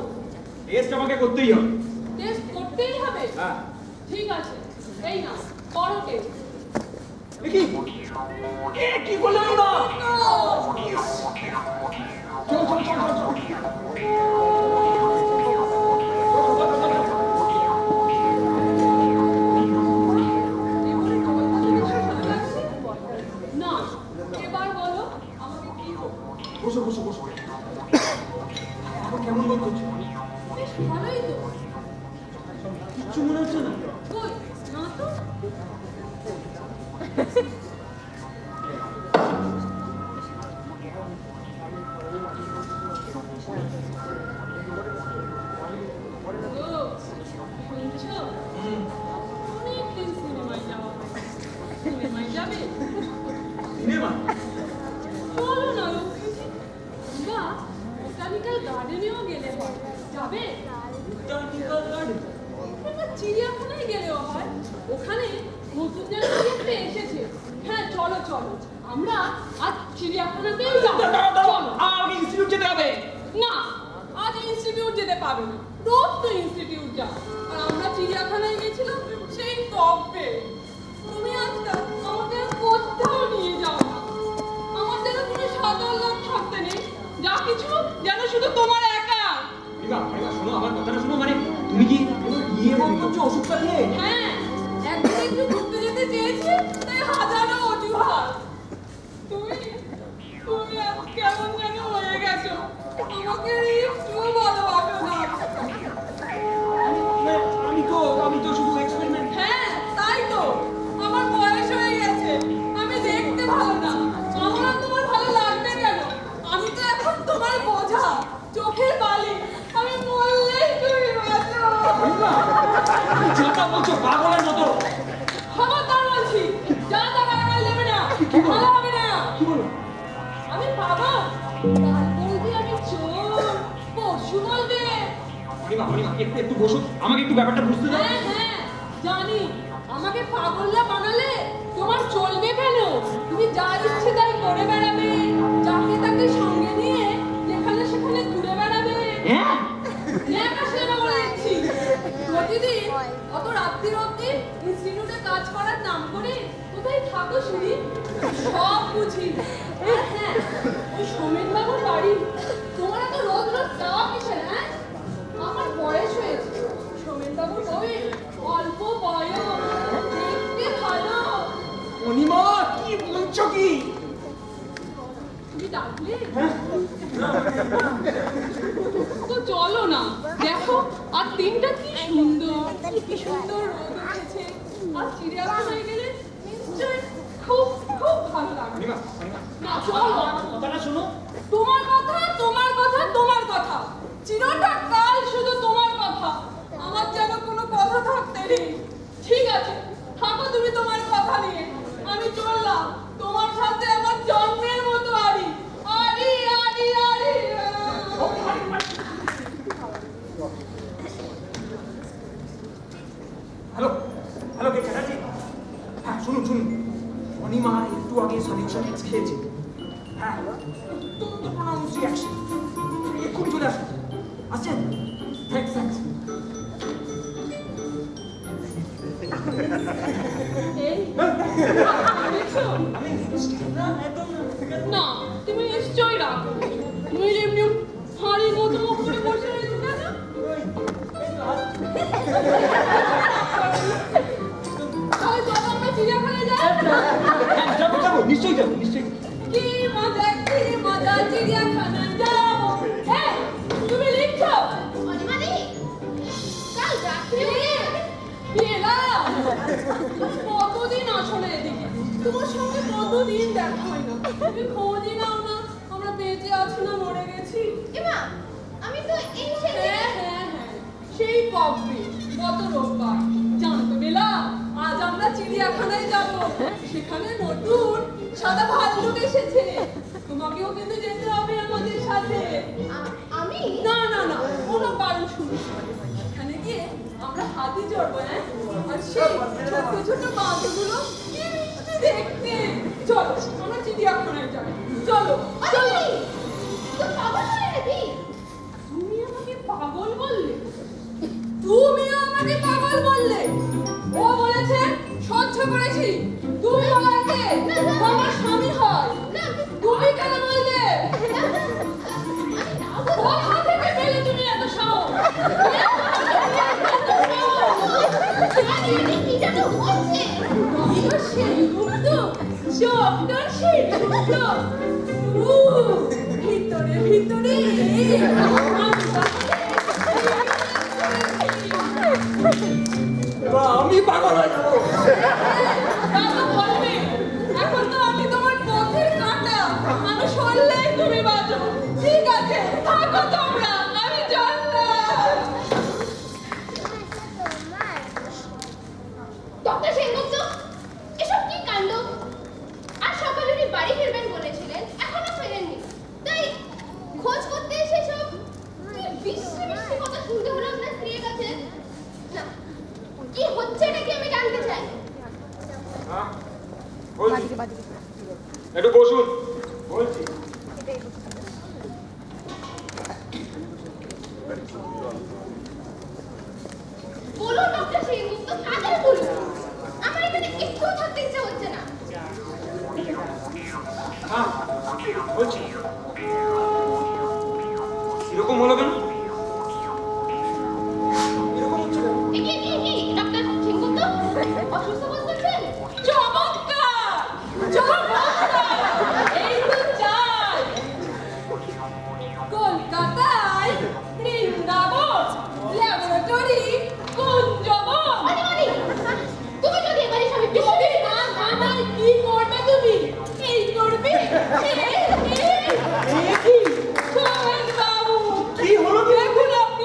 টেস্ট আমাকে করতেই হবে। টেস্ট করতেই হবে? হ্যাঁ। ঠিক আছে, এই না, করো টেস্ট। কি বললেন না? চল চল চল চল চল। না, এবার বলো আমাকে কি করবো? বসো বসো বসো। এখন কেমন বোধ করছো? বেশ ভালোই তো। কিচ্ছু মনে হচ্ছে না? কই, না তো। ও, শুনছো? অনেকদিন সিনেমায় যাওয়া হয়। সিনেমায় যাবে? সিনেমা? চলো না লক্ষ্মীজি, আমরা বোটানিক্যাল গার্ডেনেও গেলে হয়। যাবে? Botanical garden? এবার চিড়িয়াখানায় গেলেও হয়। ওখানে নতুন জায়গা দেখতে এসেছে। হ্যাঁ, চলো চলো, আমরা আজ চিড়িয়াখানাতেই যাবো। চলো। আমাকে ইনস্টিটিউট যেতে হবে। না, আজ ইনস্টিটিউট যেতে পারবে না। রোজ তো ইনস্টিটিউট যাও। আর আমরা চিড়িয়াখানায় গেছিলাম সেই কবে। তুমি আজকাল আমাকে কোথাও নিয়ে যাও না। আমার যেন কোনো সাদর লোক থাকতে নেই। যা কিছু যেন শুধু তোমার একা। মারিমা শোনো, আমার কথাটা শোনো। মানে তুমি কি ইয়ে মন করছো ওষুধটা খেয়ে? হ্যাঁ, একদিন একটু ঘুরতে যেতে চেয়েছি, তাই হাজারো অজুহাত। তুমি তুমি আজ কেমন যেন হয়ে গেছো। আমাকে একটু ভালোবাসো না। আমি তো শুধু এক্সপেরিমেন্ট। হ্যাঁ, তাই তো। আমার বয়স হয়ে গেছে, আমি দেখতে ভালো না। আমার আর তোমার ভালো লাগবে কেন? আমি তো এখন তোমার বোঝা, চোখের বালি। আমি মরলেই তুমি বাঁচো। যেটা বলছো পাগলের মতো। খবরদার বলছি, যা তা গায়ে দেবে না, ভালো হবে না। কি বলো? আমি পাগল? কাল বলবি আমি চোর, পরশু বলবে। মারিমা একটু বসো, আমাকে একটু ব্যাপারটা বুঝতে দাও। হ্যাঁ হ্যাঁ, জানি। আমাকে পাগলরা বানালে তোমার চলবে কেন? তুমি যা ইচ্ছে তাই করে বেড়াবে, যাকে তাকে সঙ্গে নিয়ে যেখানে সেখানে ঘুরে বেড়াবে। হ্যাঁ? ন্যাকা সেনা বলে দিচ্ছি। প্রতিদিন অত রাত্রি অবধি ইনস্টিটিউটে কাজ করার নাম করে কোথায় থাকো শুনি? সব বুঝি। আর হ্যাঁ, ওই সোমেনবাবুর বাড়ি। তোমার এত রোজ রোজ যাওয়া কিসের? হ্যাঁ, আমার বয়স হয়েছে। সোমেনবাবুর বউয়ের অল্প বয়স, দেখতে ভালো, ডাকলে? তো চলো না, দেখো আর দিনটা কি সুন্দর, কি সুন্দর রোদ উঠেছে। আর চিড়িয়াখানায় গেলে নিশ্চয়ই খুব খুব ভালো লাগবে। না চলো, কথাটা শোনো। তোমার কথা, তোমার কথা, তোমার কথা, চিরটা কাল শুধু তোমার কথা। আমার যেন কোনো কথা থাকতে নেই। ঠিক আছে, থাকো তুমি তোমার কথা নিয়ে। আমি চললাম তোমার সাথে আমার জন্মের মতো আড়ি আড়ি আড়ি আড়ি। হ্যালো হ্যালো, কে চ্যাটার্জি? হ্যাঁ শুনুন শুনুন, অনিমা একটু আগে সলিউশন এক্স খেয়েছে। হ্যাঁ অত্যন্ত প্রনাউন্স রিয়াকশন, এক্ষুনি চলে আসুন। আসছেন? Thanks thanks. এই, দেখছো? না, তুমি নিশ্চয়ই রাখো। তুমি এমনি হাঁড়ির মতো মুখ করে বসে রয়েছো কেন? তাহলে চলো আমরা চিড়িয়াখানায় যাই। যাবো, নিশ্চয়ই যাবো, নিশ্চয়ই। কি মজা চিড়িয়াখানায় যাবো। এই, তুমি লিখছো? অনিমাদি কাল রাত্রে বেলা, কতদিন আসো না এদিকে? তোমার সঙ্গে কতদিন দেখা হয় না, তুমি খোঁজই নাও না আমরা বেঁচে আছি না মরে গেছি। এমা আমি তো এই সেদিন হ্যাঁ, সেই কবে গত রোববার। জানতো বেলা, আজ আমরা চিড়িয়াখানায় যাব। সেখানে নতুন সাদা ভাল্লুক এসেছে। তোমাকেও কিন্তু যেতে হবে আমাদের সাথে। আমি না না না, কোনো কারণ শুনিস না। সেখানে গিয়ে আমরা হাতি চড়বো। হ্যাঁ, আর সেই ছোট ছোট বাঁধগুলো কি মিষ্টি দেখতে। চলো আমরা চিড়িয়াখানায় যাই। চলো চলো। তো পাগল হয়ে নাকি? তুমি আমাকে পাগল বললে? তুমি আমাকে পাগল বললে? ও বলেছে সহ্য করেছি। তুমি বলতে আমার স্বামী হয়। তুমি কেন বললে? কোথা থেকে পেলে তুমি এত সাহস? কি জানো হচ্ছে? Doctor Sengupta, doctor Sengupta. ভিতরে ভিতরে আমি পাগল হয়ে যাবো। বাবা বলবে, এখন তো আমি তোমার পথের কাঁটা। আমি সরলেই তুমি বাঁচো। ঠিক আছে, থাকো তোমরা, আমি চললাম। ডক্টর সেনগুপ্ত এসব কি কাণ্ড? আর সকালে উনি বাড়ি ফিরবেন বলেছিলেন, এখনো ফেরেননি। তাই খোঁজ করতে এসে সব কি বিশ্রী বিশ্রী কথা শুনতে হলো আপনার স্ত্রীর কাছে। না, কি হচ্ছে নাকি আমি জানতে চাই। একটু বসুন, বলছি। বলুন ডক্টর সেনগুপ্ত, তাড়াতাড়ি বলুন। আমার এখানে একটু থাকতে ইচ্ছা হচ্ছে না। হ্যাঁ বলছি। এরকম হলো কেন? এরকম হচ্ছে কেন? কি ডক্টর সেনগুপ্ত অসুস্থ বোধ করছেন? চমৎকার, চমৎকার। এই তো চাই। কলকাতায় বৃন্দাবন, ল্যাবরেটরি, কুঞ্জবন। অনিমাদি তুমি যদি এবারে স্বামী যদি না থামাই কি করবে তুমি? এই করবে? সোমেন বাবু, কি হলো? দেখুন আপনি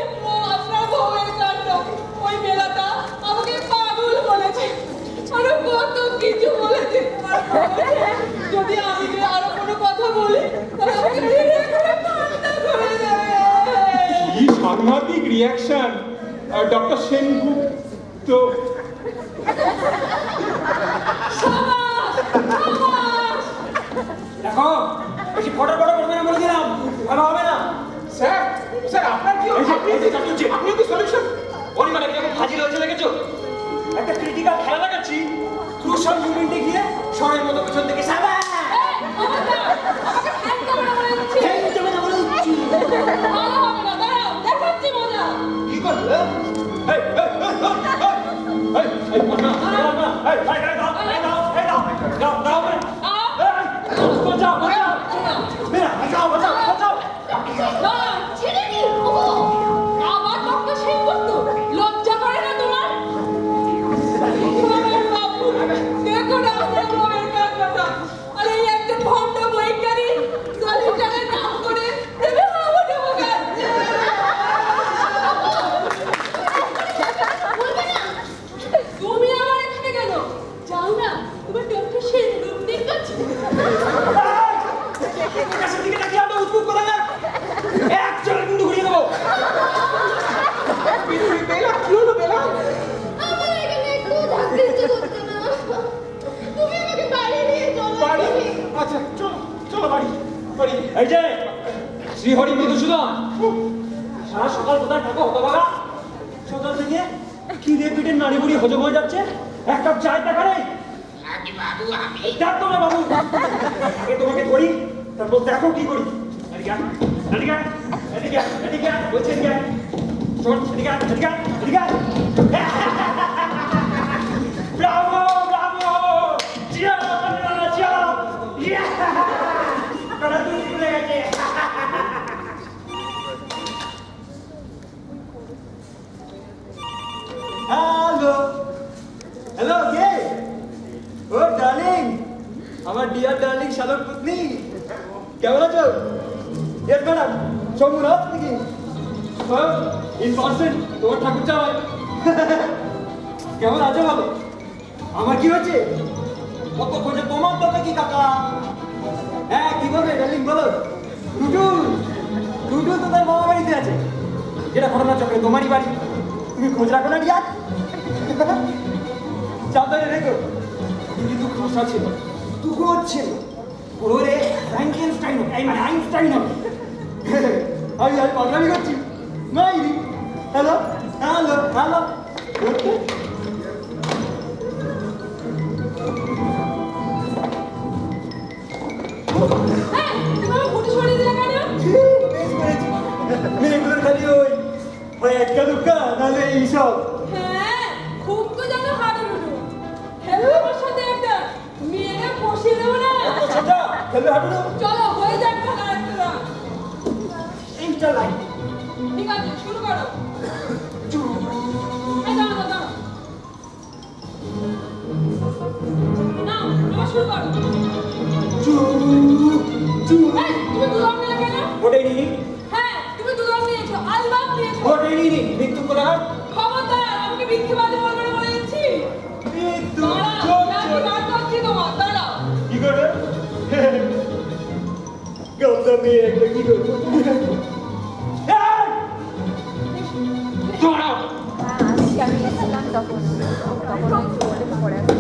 আপনার বউয়ের কাণ্ড। ওই বেলাটা আমাকে পাগল বলেছে, আরো কত কিছু বলেছে। আর বলেছে, যদি আমি আরো কোনো কথা বলি তাহলে আমাকে ধীরে করে ঠান্ডা করে দেবে। কি সাংঘাতিক রিয়াকশন ডক্টর সেনগুপ্ত। সাবাস, সাবাস। দেখো বেশি ফটো ফটো করবে না বলে দিলাম, ভালো হবে না। স্যার, স্যার আপনার কি আপনিও কি সলিউশন? অনিমাটা কিরকম হাজির হয়েছে দেখেছো? একটা ক্রিটিক্যাল খেলা লাগাচ্ছি, ক্রুশাল মুভমেন্টে গিয়ে সময়ের মতো পেছন থেকে সাবা এই, খবরদার, আমাকে ঠান্ডা করে বলে দিচ্ছি। যাবে না বলে দিচ্ছি। ভালো হবে না, দাঁড়াও, দেখাচ্ছি মজা। কি করবে? এই না এই দাও দাও দাও দাও দাও আ? যাও যাও প্রকাশের দিকে তাকিয়ে আমরা উদ্ভুত করে না এক চলে কিন্তু ঘুরিয়ে দেবো। বেলা কি হলো বেলা? আমার এখানে একটু থাকতে ইচ্ছে করছে না। তুমি আমাকে বাড়ি নিয়ে চলো। বাড়ি? আচ্ছা চলো চলো বাড়ি বাড়ি। এই যে শ্রীহরি মধুসূদন, সারা সকাল কোথায় থাকো হতভাগা? সকাল থেকে খিদে পিঠে নাড়ি বুড়ি হজম হয়ে যাচ্ছে, এক কাপ চায় টাকা নেই। আগে বাবু আমি ডাক তো না বাবু, আগে তোমাকে ধরি তারপর দেখো কি করি। এদিকে আয়, এদিকে আয়, এদিকে আয়, এদিকে আয়, বলছি এদিকে আয়। শোন, এদিকে আয়, এদিকে আয়, এদিকে আয়। ব্রাভো, ব্রাভো, জিয়া, জিয়া, ইয়া, কড়া তুই খুলে গেছে। হ্যালো, হ্যালো, কে? ও ডার্লিং, আমার ডিয়ার ডার্লিং শালক পুতনি, কেমন আছো? ইয়েস ম্যাডাম, শম্ভুনাথ নাকি? ইন পার্সন, তোমার ঠাকুর চাওয়াই। কেমন আছো ভালো? আমার কি হচ্ছে? কত খোঁজে তোমার তো কি কাকা? হ্যাঁ, কি বলবে ডার্লিং বলো? টুটু, টুটু তো তার মামা বাড়িতে আছে, যেটা ঘটনা চক্রে তোমারই বাড়ি। তুমি খোঁজ রাখো না ডিয়ার? সাবধানে রেখো। কিন্তু খসা ছিল, তুকোর ছিল, ওরে ফ্র্যাঙ্কেনস্টাইন, এই মানে আইনস্টাইন হবে। আমি আর পাগলামি করছি? মাইরি। Hello, hello, hello. এই, তুমি আমার ফটো সরিয়ে দিলে কেন? বেশ করেছি। মেয়েগুলোর খালি ওই একটা দুঃখা, নাহলে এইসব। হ্যাঁ, খুব তো জানো হাডুডু। খেলো আমার সাথে একটা মেয়েকে বসিয়ে দেবো না? সোজা খেলবে হাঁটুনো চলো হয়ে যাক খেলা একটা। Insta line. ঠিক আছে, শুরু করো। এই দাঁড়াও, দাঁড়াও। না, আবার শুরু করো। এই, তুমি দুলাম নিলে কেন? ওটাই নিনি, হ্যাঁ, তুমি দুলাম নিয়েছো, আলবাম নিয়েছো। ওটাই নিনি, মৃত্যু কোলার। খবরদার, আমাকে মিথ্যেবাদী বলবে না বলে দিচ্ছি। মৃত্যু দাঁড়াও, লাঠি বার করছি তোমার, দাঁড়াও। কি করবে? গৌতম মেয়ে একটা কি করবো? দাঁড়াও। আমি এসেছিলাম তখন ওই চলে পড়ে আছে।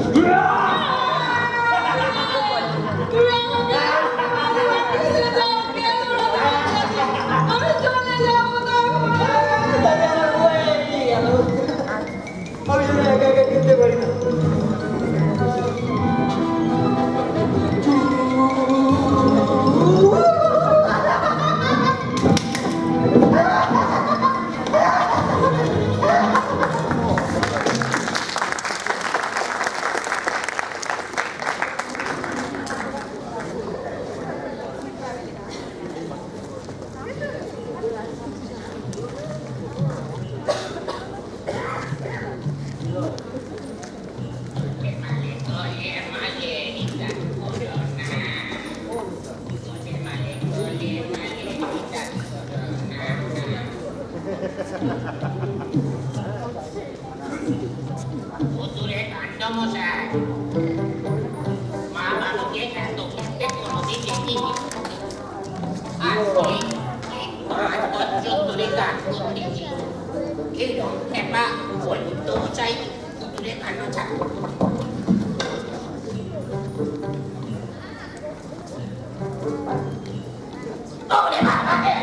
তুমি আমাকে মিথ্যেবাদী যাও, কেন আমি চলে যাবো তখন। আমি যেন একা একা কিনতে পারি না। দূরে কাণ্ড মশাই, মা বাবুকে এত করতে কোনোদিন দেখিনি। আজকে এই 5 বছর ধরে গান করতেছি, এরকম খেপা বলতেও চাই দূরে কাণ্ড ছাড়। ওরে বাবা রে!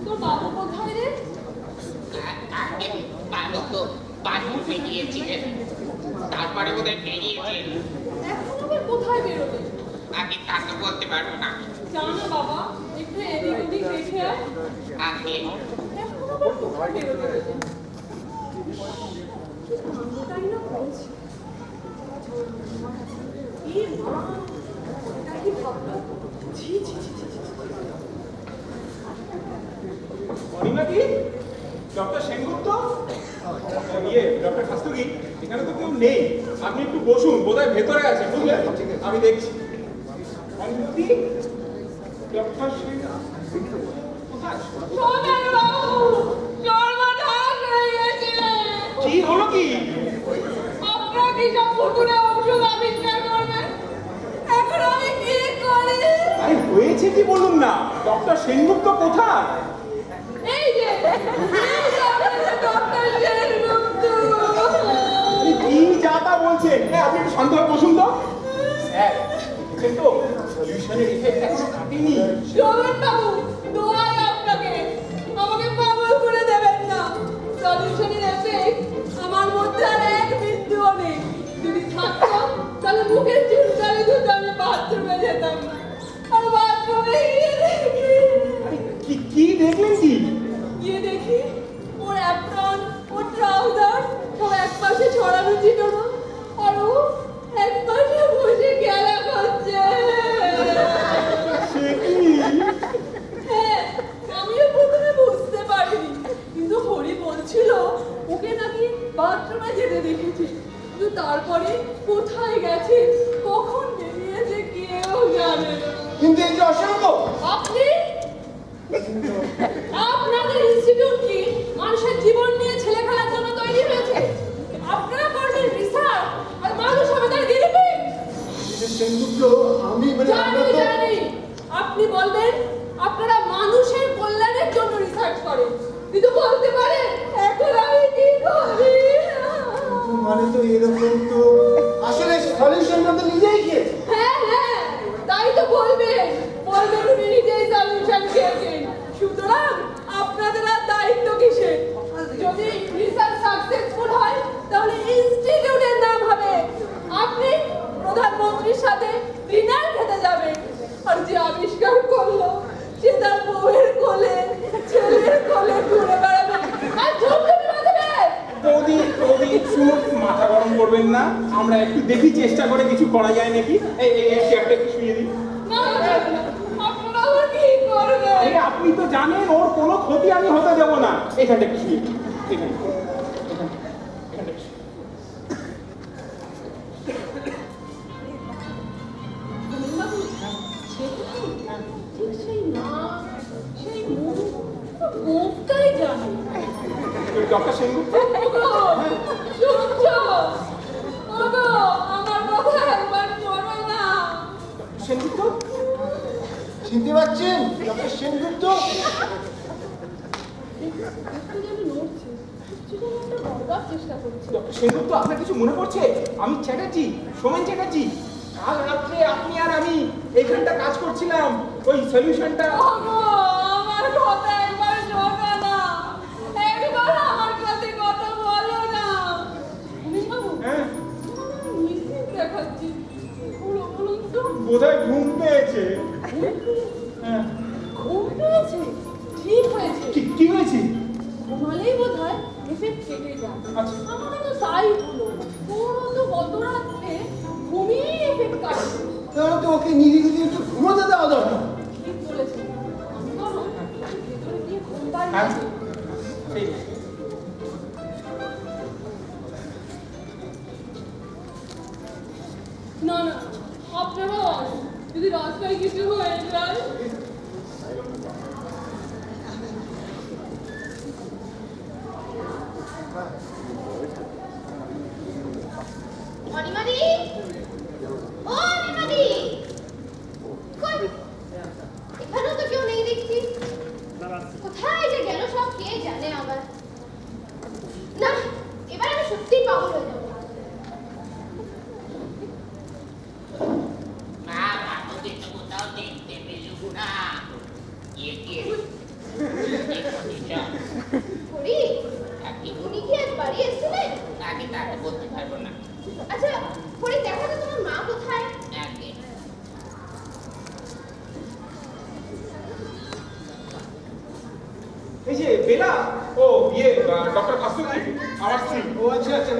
তোর বাবু কোথায় রে? আগে বাবু তো বাথরুম বেরিয়েছিলেন, তারপরে বোধহয় বেরিয়েছেন। এখন আবার কোথায় বেরোবে? আগে তা তো বলতে পারবো না। জানো বাবা, একটু এদিক ওদিক দেখে আয়। আগে এখন আবার কোথায় বেরোবে? কি কাণ্ডটাই না করেছে। এই মা, এটা কি ভাবলো? ছি ছি ছি ছি ছি। অনিমাদি, ডক্টর সেনগুপ্ত, ডক্টর খাস্তগি, এখানে তো কেউ নেই। আপনি একটু বসুন, বোধহয় ভেতরে আছে, বুঝলেন? আমি দেখছি। অনিমাদি, ডক্টর সেন কি বলুন না, ডক্টর সেনগুপ্ত কোথায়? এই যে আমাদের ডক্টর সেনগুপ্ত। আপনি কি যা তা বলছেন? আপনি একটু শান্ত হয়ে বসুন তো। স্যার, দেখছেন তো সলিউশনের ইফেক্ট এখনো কাটেনি। শোনেন বাবু, দোয়াই আপনাকে, আমাকে পাগল করে দেবেন না। সলিউশনের এফেক্ট আমার মধ্যে আর এক বিন্দুও নেই। যদি থাকতো তাহলে মুখের চুলকানি দুটো আমি বাথরুমে যেতাম না। আর বাথরুমে কি দেখলেন কি? গিয়ে দেখি ওর অ্যাপ্রন, ওর ট্রাউজার সব এক পাশে ছড়ানো ছিল না, আর ও এক পাশে বসে খেলা করছে। হ্যাঁ, আমিও প্রথমে বুঝতে পারিনি, কিন্তু হরি বলছিল ওকে নাকি বাথরুমে যেতে দেখেছি, কিন্তু তারপরে কোথায় গেছে, কখন বেরিয়েছে কেউ জানে না। কিন্তু এই যে অসম্ভব, আপনি আপনাদের ইনস্টিটিউট কি মানুষের জীবন নিয়ে ছেলে খেলার জন্য তৈরি হয়েছে? আপনারা করবেন রিসার্চ আর মানুষ হবে তার গিরিপিগ? সেনগুপ্ত, আমি জানি, আপনি বলবেন আপনারা মানুষের কল্যাণের জন্য রিসার্চ করেন, কিন্তু বলতে পারেন এখন আমি কি করি? মানে তো এরকম তো আসলে সলিউশনটা তো নিজেই খেয়েছে। হ্যাঁ হ্যাঁ, তাই তো বলবেন উনি নিজেই সলিউশন খেয়েছেন। সুতরাং আপনাদের আর দায়িত্ব কিসের? যদি রিসার্চ সাকসেসফুল হয় তাহলে ইনস্টিটিউটের নাম হবে, আপনি প্রধানমন্ত্রীর সাথে ডিনার খেতে যাবেন, আর যে আবিষ্কার করলো সে তার বউয়ের কোলে, ছেলের কোলে ঘুরে বেড়াবে আর ঝুমঝুমি বাজাবে। বৌদি শুনুন, মাথা গরম করবেন না, আমরা একটু দেখি চেষ্টা করে কিছু করা যায় নাকি। এই চেয়ারটা একটু শুয়ে দিন। না না, আপনারা আবার কি করবেন? আরে আপনি তো জানেন ওর কোনো ক্ষতি আমি হতে দেবো না। এখানটা একটু শুয়ে দিন, এখানটা একটু শুয়ে দিন। বাবু, ঠিক সেই নাম, সেই মুখ, মুখটাই জানি। ডক্টর সেনগুপ্ত, শুনছো? ওগো, আমার কথা একবার শোনো না। সেনগুপ্ত চিনতে পারছেন ডক্টর সেনগুপ্ত? একটু যেন নড়ছে, একটু যেন একটা বলবার চেষ্টা করছে। ডক্টর সেনগুপ্ত, আপনার কিছু মনে পড়ছে? আমি চ্যাটার্জি, সোমেন চ্যাটার্জি। কাল রাত্রে আপনি আর আমি এইখানটা কাজ করছিলাম, ওই সলিউশনটা। ওগো, আমার কথা একবার শোনো না, একবার আমার সাথে কথা বলো না। বাবু, হ্যাঁ, মিসিং দেখাচ্ছি, বলুন তো। বোধহয় ঘুম পেয়েছে। হ্যাঁ, ঘুম পেয়েছে? ঠিক হয়েছে, কি হয়েছে? ঘুমালেই বোধ হয় এফেক্ট কেটে যায়। আচ্ছা। আমারও তো তাই হলো, ওরও তো গত রাত্রে ঘুমিয়েই এফেক্ট কাটছে। তাহলে তো ওকে নিরিবিলি একটু ঘুমোতে দেওয়া দরকার। ঠিক বলেছেন, আমি বরং ভেতরে গিয়ে ঘুম পাড়ি। হ্যাঁ, ঠিক। না না, আপনারাও আসুন, যদি রাস্তায় কিছু হয়ে যায়। অনিমাদি, ও অনিমাদি, কই? এখানেও তো কেউ নেই দেখছি। কোথায় যে গেল সব কে জানে আবার। না, এবার আমি সত্যিই পাগল হয়ে যাবো। বাবা, তোকে তো কোথাও দেখতে পেলুম না। কে হরি, উনি কি আজ বাড়ি এসেছিলেন? আগে তাকে বলতে পারবো না। আচ্ছা, হরি দেখো তো তোমার মা কোথায়? আগে এই যে বেলা, ও ডক্টর কাস্তুরি, আমার স্ত্রী। ও আচ্ছা আচ্ছা,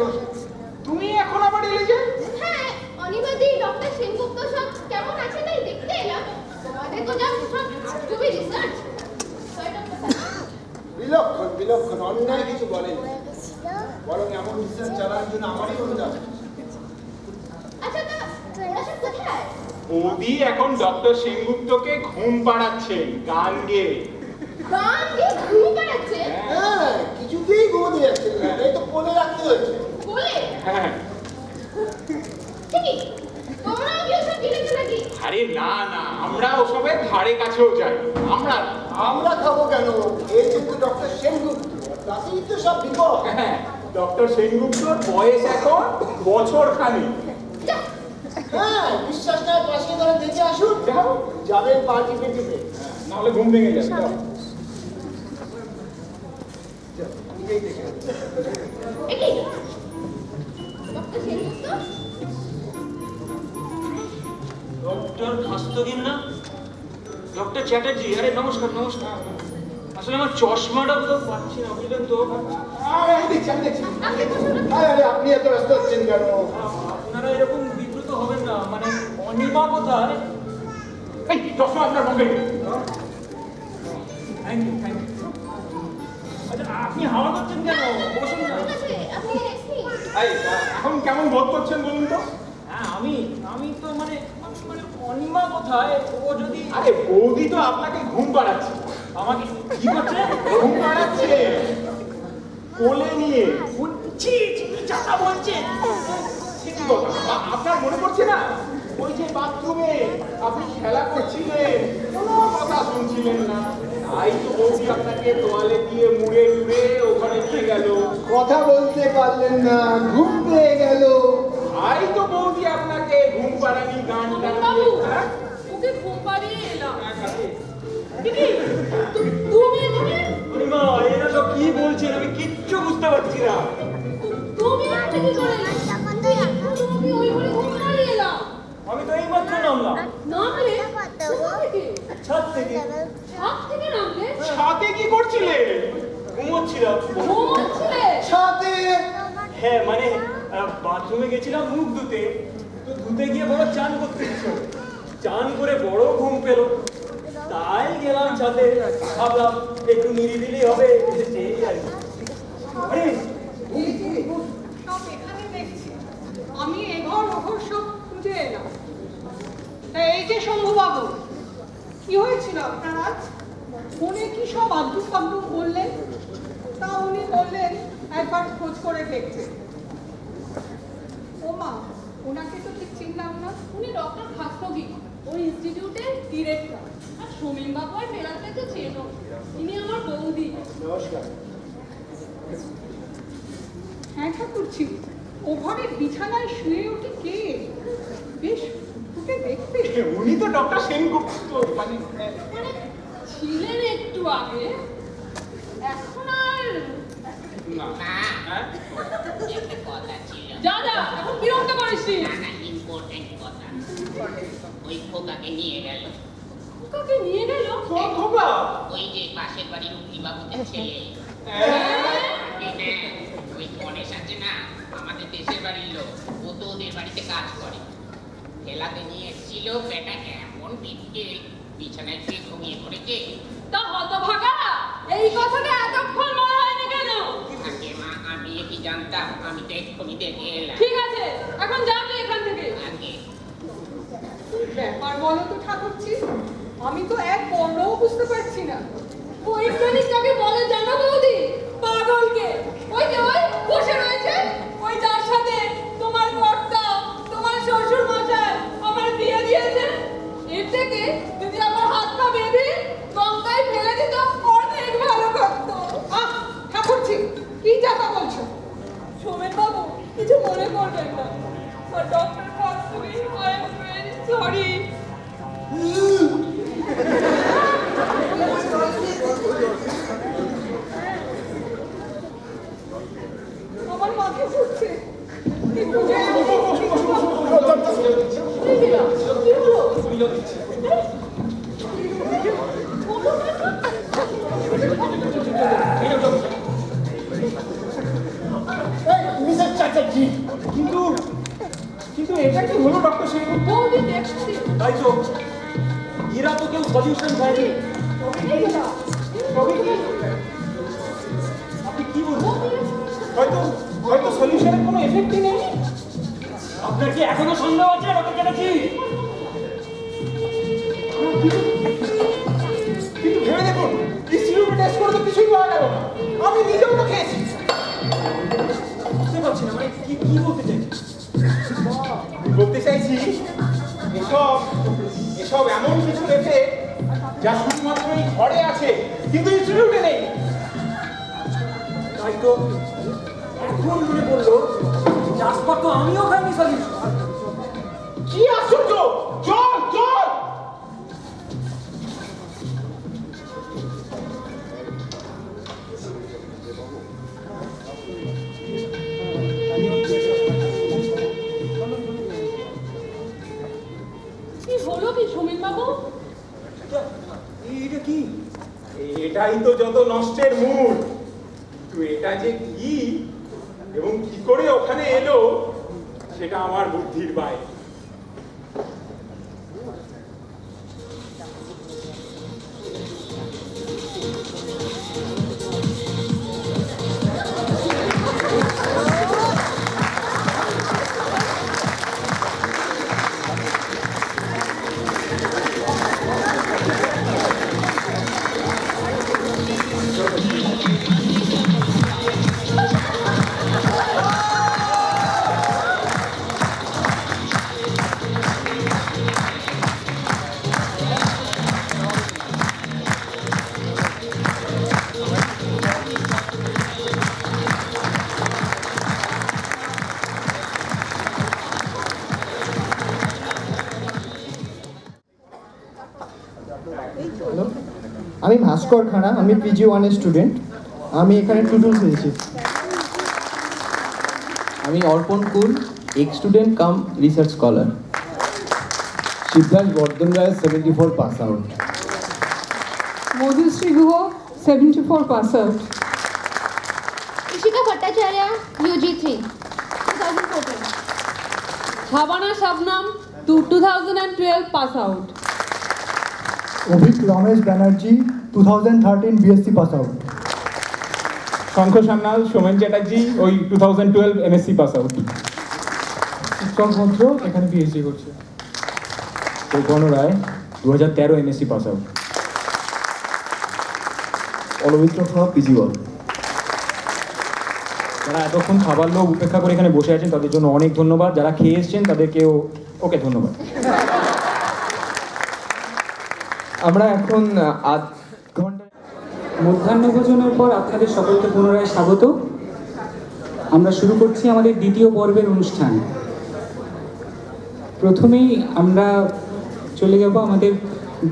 তুমি এখন আবার এলে যে? হ্যাঁ, অনিমাদি, ডক্টর সেনগুপ্ত সব কেমন আছে তাই দেখতে এলাম। তোমাদের তো যা সব তুমি রিসার্চ। বিলক্ষণ অন্যায় কিছু বলেন, বরং এমন রিসার্চ চালানোর জন্য আমারই অনুদান। আচ্ছা, তা ওরা সব কোথায়? বৌদি এখন ডক্টর সেনগুপ্তকে ঘুম পাড়াচ্ছে গান গেয়ে। গান গেয়ে ঘুম পাড়াচ্ছে? হ্যাঁ, কিছুতেই ঘুমোতে যাচ্ছে না, তাই তো কোলে রাখতে হয়েছে। বলে হ্যাঁ, ঠিকই, তোমরাও কি ওসব কিনেছো নাকি? আরে না না, আমরা ওসবের ধারে কাছেও যাই। আমরা খাবো কেন? এই কিন্তু ডক্টর সেনগুপ্ত, তাতেই তো সব বিপদ। হ্যাঁ, ডক্টর সেনগুপ্তর বয়স এখন বছর খানিক। হ্যাঁ, বিশ্বাস না পাশে ধরে দেখে আসুন। যাও, যাবেন পা টিপে টিপে। নাহলে ঘুম ভেঙে যাবে। যাও। এ কি? ডক্টর সেনগুপ্ত? ডক্টর খাস্তগির না? ডক্টর চ্যাটার্জি, আরে নমস্কার নমস্কার। আসলে আমার চশমাটা তো পাচ্ছি না, বুঝলেন তো? আমি দেখছি। আরে আপনি এত ব্যস্ত হচ্ছেন কেন? আপনারা এরকম বিব্রত হবেন না, মানে অনিমা কোথায়? এই চশমা আপনার পকেটে। Thank you thank you. আচ্ছা আপনি হাওয়া করছেন কেন? বসুন না। ঠিক আছে, আপনি রেস্ট নিন। এই, এখন কেমন বোধ করছেন বলুন তো? হ্যাঁ আমি তো মানে অনিমা কোথায়? ও যদি আরে বৌদি তো আপনাকে ঘুম পাড়াচ্ছে। আমাকে কি করছে? ঘুম পাড়াচ্ছে কোলে নিয়ে। ছি ছি চাচা বলছে। সে কি কথা? আপনার মনে পড়ছে না ওই যে বাথরুমে আপনি খেলা করছিলেন, কোনো কথা শুনছিলেন না, তাই তো বৌদি আপনাকে তোয়ালে দিয়ে মুড়ে টুড়ে ওখানে নিয়ে গেল। কথা বলতে পারলেন না, ঘুম পেয়ে গেল। তাই তো বৌদি আপনাকে ঘুম পাড়ানি গান বাবু, গাইয়ে। হ্যাঁ? ওকে ঘুম পাড়িয়ে এলাম। দিদি, তুমি এখানে? অনিমা এরা সব কি বলছেন? আমি কিচ্ছু বুঝতে পারছি না। তুমি এখানে কি করে এলে? তোমাকে ওই ঘরে ঘুম পাড়িয়ে এলাম। আমি তো এইমাত্র নামলাম নামলে? কোথা থেকে? ছাদ থেকে। ছাদ থেকে নামলে? সাথে কি করছিলে? ঘুমোচ্ছিলাম। ঘুমোচ্ছিলে? সাথে হ্যাঁ মানে বাথরুমে গেছিলাম মুখ ধুতে, তো ধুতে গিয়ে বড় চান করতে ইচ্ছে হলো। চান করে বড় ঘুম পেলো, তাই গেলাম ছাদে। ভাবলাম একটু নিরিবিলি হবে, সেই আর কি। আরে সব এখানে দেখছি। আমি এঘর ওঘর সব খুঁজে এলাম। তা এই যে শম্ভুবাবু, কি হয়েছিল আপনার আজ? ফোনে কি সব আব্দুল ফাব্দুল বললেন? তা উনি বললেন একবার খোঁজ করে দেখতে। ও মা, ওনাকে তো ঠিক চিনলাম না। উনি ডক্টর খাস্তগি, ওই ইনস্টিটিউটের ডিরেক্টর। আর সমীম বাবু আর বেলাতে তো চেনো, ইনি আমার বৌদি। নমস্কার। হ্যাঁ ঠাকুরছি, ও ঘরের বিছানায় শুয়ে উঠে কে? বেশ ওকে দেখতে। উনি তো ডক্টর সেনগুপ্ত, মানে মানে ছিলেন একটু আগে, এখন আর না। না, হ্যাঁ? একটা কথা ছিল। যা যা, এখন বিরক্ত করিস নি। না, ইম্পর্টেন্ট কথা। ওই খোকাকে নিয়ে গেল। ওকে নিয়ে গেল? খোকা? ওই যে পাশের বাড়ির উকিবাবুদের ছেলে। হ্যাঁ। ওই গণেশ আছে না, আমাদের দেশের বাড়ির লোক, ও তো ওদের বাড়িতে কাজ করে। খেলাতে নিয়ে এসেছিল, বেটা এমন পিঠকে বিছানায় শুয়ে ঘুমিয়ে পড়েছে। তা হতভাগা, এই কথাটা এতক্ষণ বলা হয়নি কেন? আগে মা, আমি কি জানতাম? আমি তো এক্ষুনি দেখে এলাম। ঠিক আছে, এখন যাবি এখান থেকে। আগে ব্যাপার বলো তো ঠাকুরছি, আমি তো এক বর্ণও বুঝতে পারছি না। বৈজ্ঞানিকটাকে বলে জানো বৌদি? পাগলকে। ওই যে ওই বসে রয়েছে, ওই যার সাথে তোমার কর্তা, তোমার শ্বশুর মশাই আমার বিয়ে দিয়েছে, এর থেকে যদি আমার হাত পা বেঁধে গঙ্গায় ফেলে দিত অনেক ভালো করতো। আহ ঠাকুরছি, কি যাতা বলছো? সোমেন বাবু, কিছু মনে করবেন না। আর doctor Khastagir, I am very sorry. আমার মাথা ঘুরছে। একটু যে কি হলো? মিসেস চ্যাটার্জি, কিন্তু এটা কি হলো ডক্টর সেনগুপ্ত? বৌদি দেখছি। তাই তো, এরা তো কেউ সলিউশন পায়নি। তবে কি? আপনি কি বলছেন? হয়তো সলিউশনের কোনো এফেক্টই নেই। আপনার কি এখনো সন্দেহ আছে ডক্টর চ্যাটার্জি? কিন্তু ভেবে দেখুন, ইনস্টিটিউটে টেস্ট করে তো কিছুই পাওয়া গেল না। আমি নিজেও তো খেয়েছি। বুঝতে পারছি না, মানে কি বলতে চাইছেন? বলতে চাইছি এসব এসব এমন কিছু লেখে যা শুধুমাত্র এই ঘরে আছে কিন্তু ইনস্টিটিউটে নেই। তাই তো এখন মনে পড়লো চাষপর তো আমিও খাইনি সলিউশন। কি আশ্চর্য! চল চল। কি হলো কি সুমিত বাবু? এটা কি? এটাই তো যত নষ্টের মূল। কিন্তু এটা যে কি এবং কি করে ওখানে এলো সেটা আমার বুদ্ধির বাইরে। আমি ভাস্কর খাড়া, আমি পিজি 1 এর স্টুডেন্ট। আমি এখানে টুটুল পেয়েছি। আমি Arpan Kul, ex student cum research scholar. Siddhartha Bardhan Roy 74 pass out. Madhushree Guha 74 pass out. Rishika Bhattacharya UG3 2014। Shabana Shabnam 2012 pass out. Abhik Ramesh Banerjee 2013 BSc pass out. Shankha Sanyal, Somen Chatterjee ওই 2012 MSc পাস আউট। উৎসব মন্ত্র এখানে PhD করছে। গণ রায় 2013 MSc পাস আউট। অনমিত্র খাওয়া পিজি 1। যারা এতক্ষণ খাবার লোক উপেক্ষা করে এখানে বসে আছেন তাদের জন্য অনেক ধন্যবাদ। যারা খেয়ে এসছেন তাদেরকেও ওকে ধন্যবাদ। আমরা এখন আধ ঘন্টা মধ্যাহ্নভোজনের পর আপনাদের সকলকে পুনরায় স্বাগত। আমরা শুরু করছি আমাদের দ্বিতীয় পর্বের অনুষ্ঠান। প্রথমেই আমরা চলে যাব আমাদের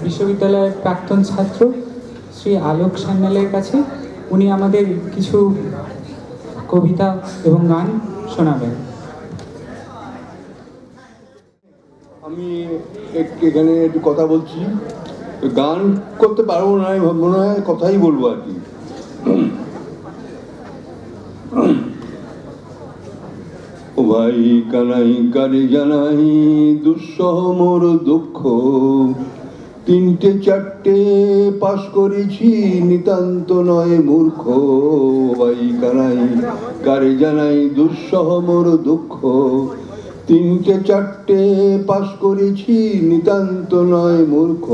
বিশ্ববিদ্যালয়ের প্রাক্তন ছাত্র শ্রী আলোক সান্যালের কাছে। উনি আমাদের কিছু কবিতা এবং গান শোনাবেন। আমি এখানে একটু কথা বলছি। গান করতে পারবো না, আমি মনে হয় কথাই বলবো আর কি। ও ভাই কানাই কারে জানাই দুঃসহ মোর দুঃখ, 3টে 4টে পাশ করেছি নিতান্ত নয় মূর্খ। ভাই কানাই কারে জানাই দুঃসহ মোর দুঃখ, 3টে 4টে পাশ করেছি নিতান্ত নয় মূর্খ।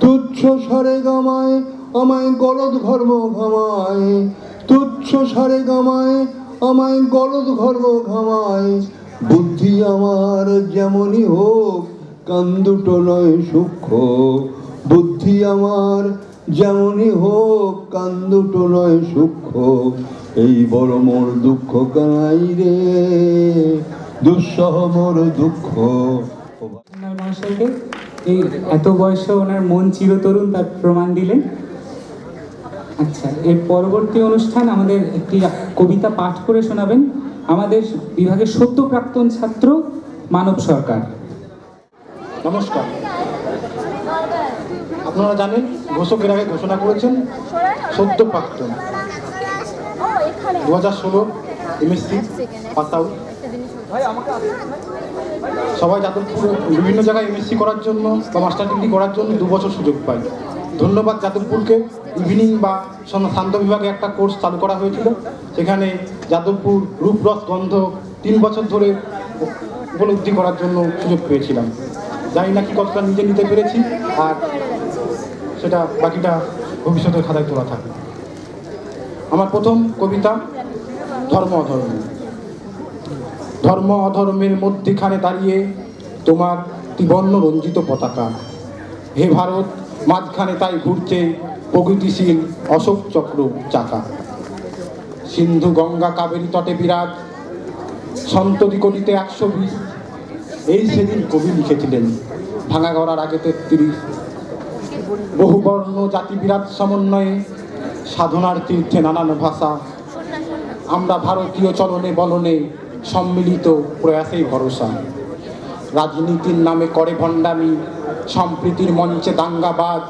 তুচ্ছ সারে গামায় আমায় গলদ ঘর্ম ঘামায়, তুচ্ছ সারে গামায় আমায় গলদ ঘর্ম ঘামায়। বুদ্ধি আমার যেমনই হোক কান দুটো নয় সূক্ষ্ম, বুদ্ধি আমার যেমনই হোক কান দুটো নয় সূক্ষ্ম। এই বড় মোর দুঃখ কানাই রে, দুঃসহ মোর দুঃখ। মহাশয়কে এই এত বয়সে ওনার মন চিরতরুণ তার প্রমাণ দিলেন। আচ্ছা, এর পরবর্তী অনুষ্ঠান আমাদের একটি কবিতা পাঠ করে শোনাবেন আমাদের বিভাগের সদ্য প্রাক্তন ছাত্র মানব সরকার। নমস্কার। আপনারা জানেন ঘোষকের আগে ঘোষণা করেছেন সদ্য প্রাক্তন 2016 MSc পাস আউট। সবাই যাদবপুর বিভিন্ন জায়গায় MSc করার জন্য বা মাস্টার ডিগ্রি করার জন্য 2 বছর সুযোগ পায়। ধন্যবাদ যাদবপুরকে। ইভিনিং বা শান্ত বিভাগে একটা কোর্স চালু করা হয়েছিল, সেখানে যাদবপুর রূপরস গন্ধ 3 বছর ধরে উপলব্ধি করার জন্য সুযোগ পেয়েছিলাম। জানি না কি কতটা নিজে নিতে পেরেছি, আর সেটা বাকিটা ভবিষ্যতের খাতায় তোলা থাকে। আমার প্রথম কবিতা ধর্ম অধর্ম। ধর্ম অধর্মের মধ্যখানে দাঁড়িয়ে তোমার ত্রিবর্ণ রঞ্জিত পতাকা। হে ভারত, মাঝখানে তাই ঘুরছে প্রগতিশীল অশোক চক্র চাকা। সিন্ধু গঙ্গা কাবেরী তটে বিরাট, সন্ততি কোটিতে 120। এই সেদিন কবি লিখেছিলেন ভাঙা গড়ার আগে 33। বহুবর্ণ জাতি বিরাট সমন্বয়ে সাধনার তীর্থে নানান ভাষা। আমরা ভারতীয় চলনে বলনে সম্মিলিত প্রয়াসেই ভরসা। রাজনীতির নামে করে ভণ্ডামি, সম্প্রীতির মঞ্চে দাঙ্গাবাজ।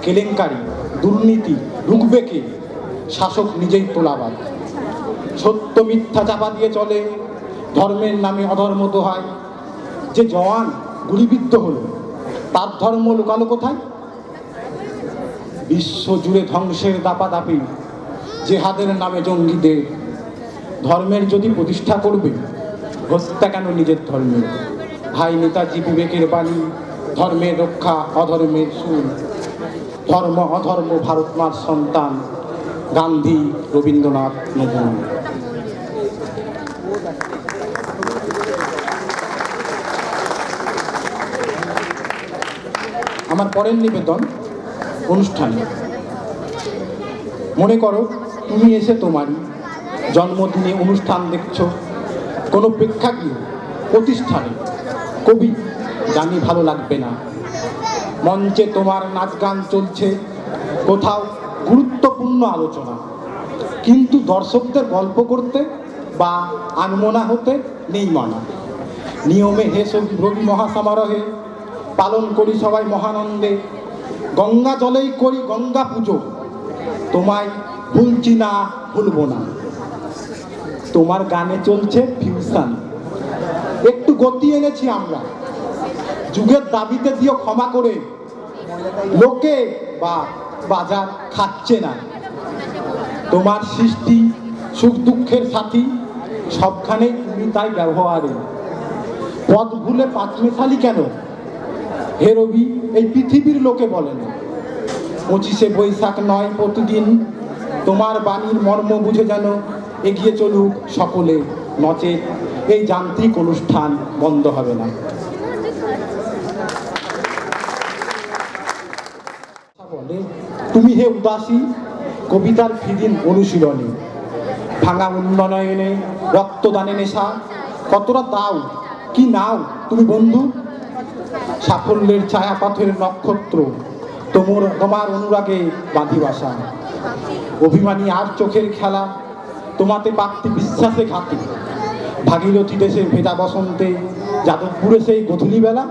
কেলেঙ্কারি দুর্নীতি রুখবে কে? শাসক নিজেই তোলাবাজ। সত্য মিথ্যা চাপা দিয়ে চলে, ধর্মের নামে অধর্ম দোহায়। যে জওয়ান গুলিবিদ্ধ হলো, তার ধর্ম লুকালো কোথায়? বিশ্ব জুড়ে ধ্বংসের দাপাদাপি, জেহাদের নামে জঙ্গিদের। ধর্মের যদি প্রতিষ্ঠা করবে, হত্যা কেন নিজের ধর্মের? ভাই নেতাজি বিবেকের বাণী, ধর্মের রক্ষা অধর্মের সুর। ধর্ম অধর্ম ভারত মার সন্তান, গান্ধী রবীন্দ্রনাথ নতুন। আমার পরের নিবেদন অনুষ্ঠানে। মনে করো তুমি এসে তোমারই জন্মদিনে অনুষ্ঠান দেখছো কোনো প্রেক্ষাগৃহ প্রতিষ্ঠানে। কবি জানি ভালো লাগবে না, মঞ্চে তোমার নাচ গান চলছে, কোথাও গুরুত্বপূর্ণ আলোচনা। কিন্তু দর্শকদের গল্প করতে বা আনমনা হতে নেই মানা। নিয়মে হে রবি মহাসমারোহে পালন করি সবাই মহানন্দে। গঙ্গা জলেই করি গঙ্গা পুজো, তোমায় ভুলছি না ভুলবো না। তোমার গানে চলছে ফিউশন, একটু গতি এনেছি আমরা। যুগের দাবিতে দিও ক্ষমা করে, লোকে বা বাজার খাচ্ছে না। তোমার সৃষ্টি সুখ দুঃখের সাথী, সবখানেই তুমি তাই ব্যবহারে। পথ ভুলে পাঁচমেশালি কেন? হে রবি এই পৃথিবীর লোকে বলে না। 25শে বৈশাখ নয় প্রতিদিন, তোমার বাণীর মর্ম বুঝে যেন এগিয়ে চলুক সকলে, নচেত এই যান্ত্রিক অনুষ্ঠান বন্ধ হবে না। বলে তুমি হে উদাসী, কবিতার ফিদিন অনুশীলনে। ভাঙা উন্নয়নে রক্তদানে নেশা, কতটা দাও কি নাও তুমি বন্ধু। সাফল্যের ছায়াপথের নক্ষত্র, তোমার অনুরাগে বাঁধি বাসা। অভিমানী আর চোখের খেলা, তোমাতে পাক্তি বিশ্বাসে ঘাতি। ভাগীরথী দেশের ভেজা বসন্তে, যাদবপুরে সেই গধূলি বেলা।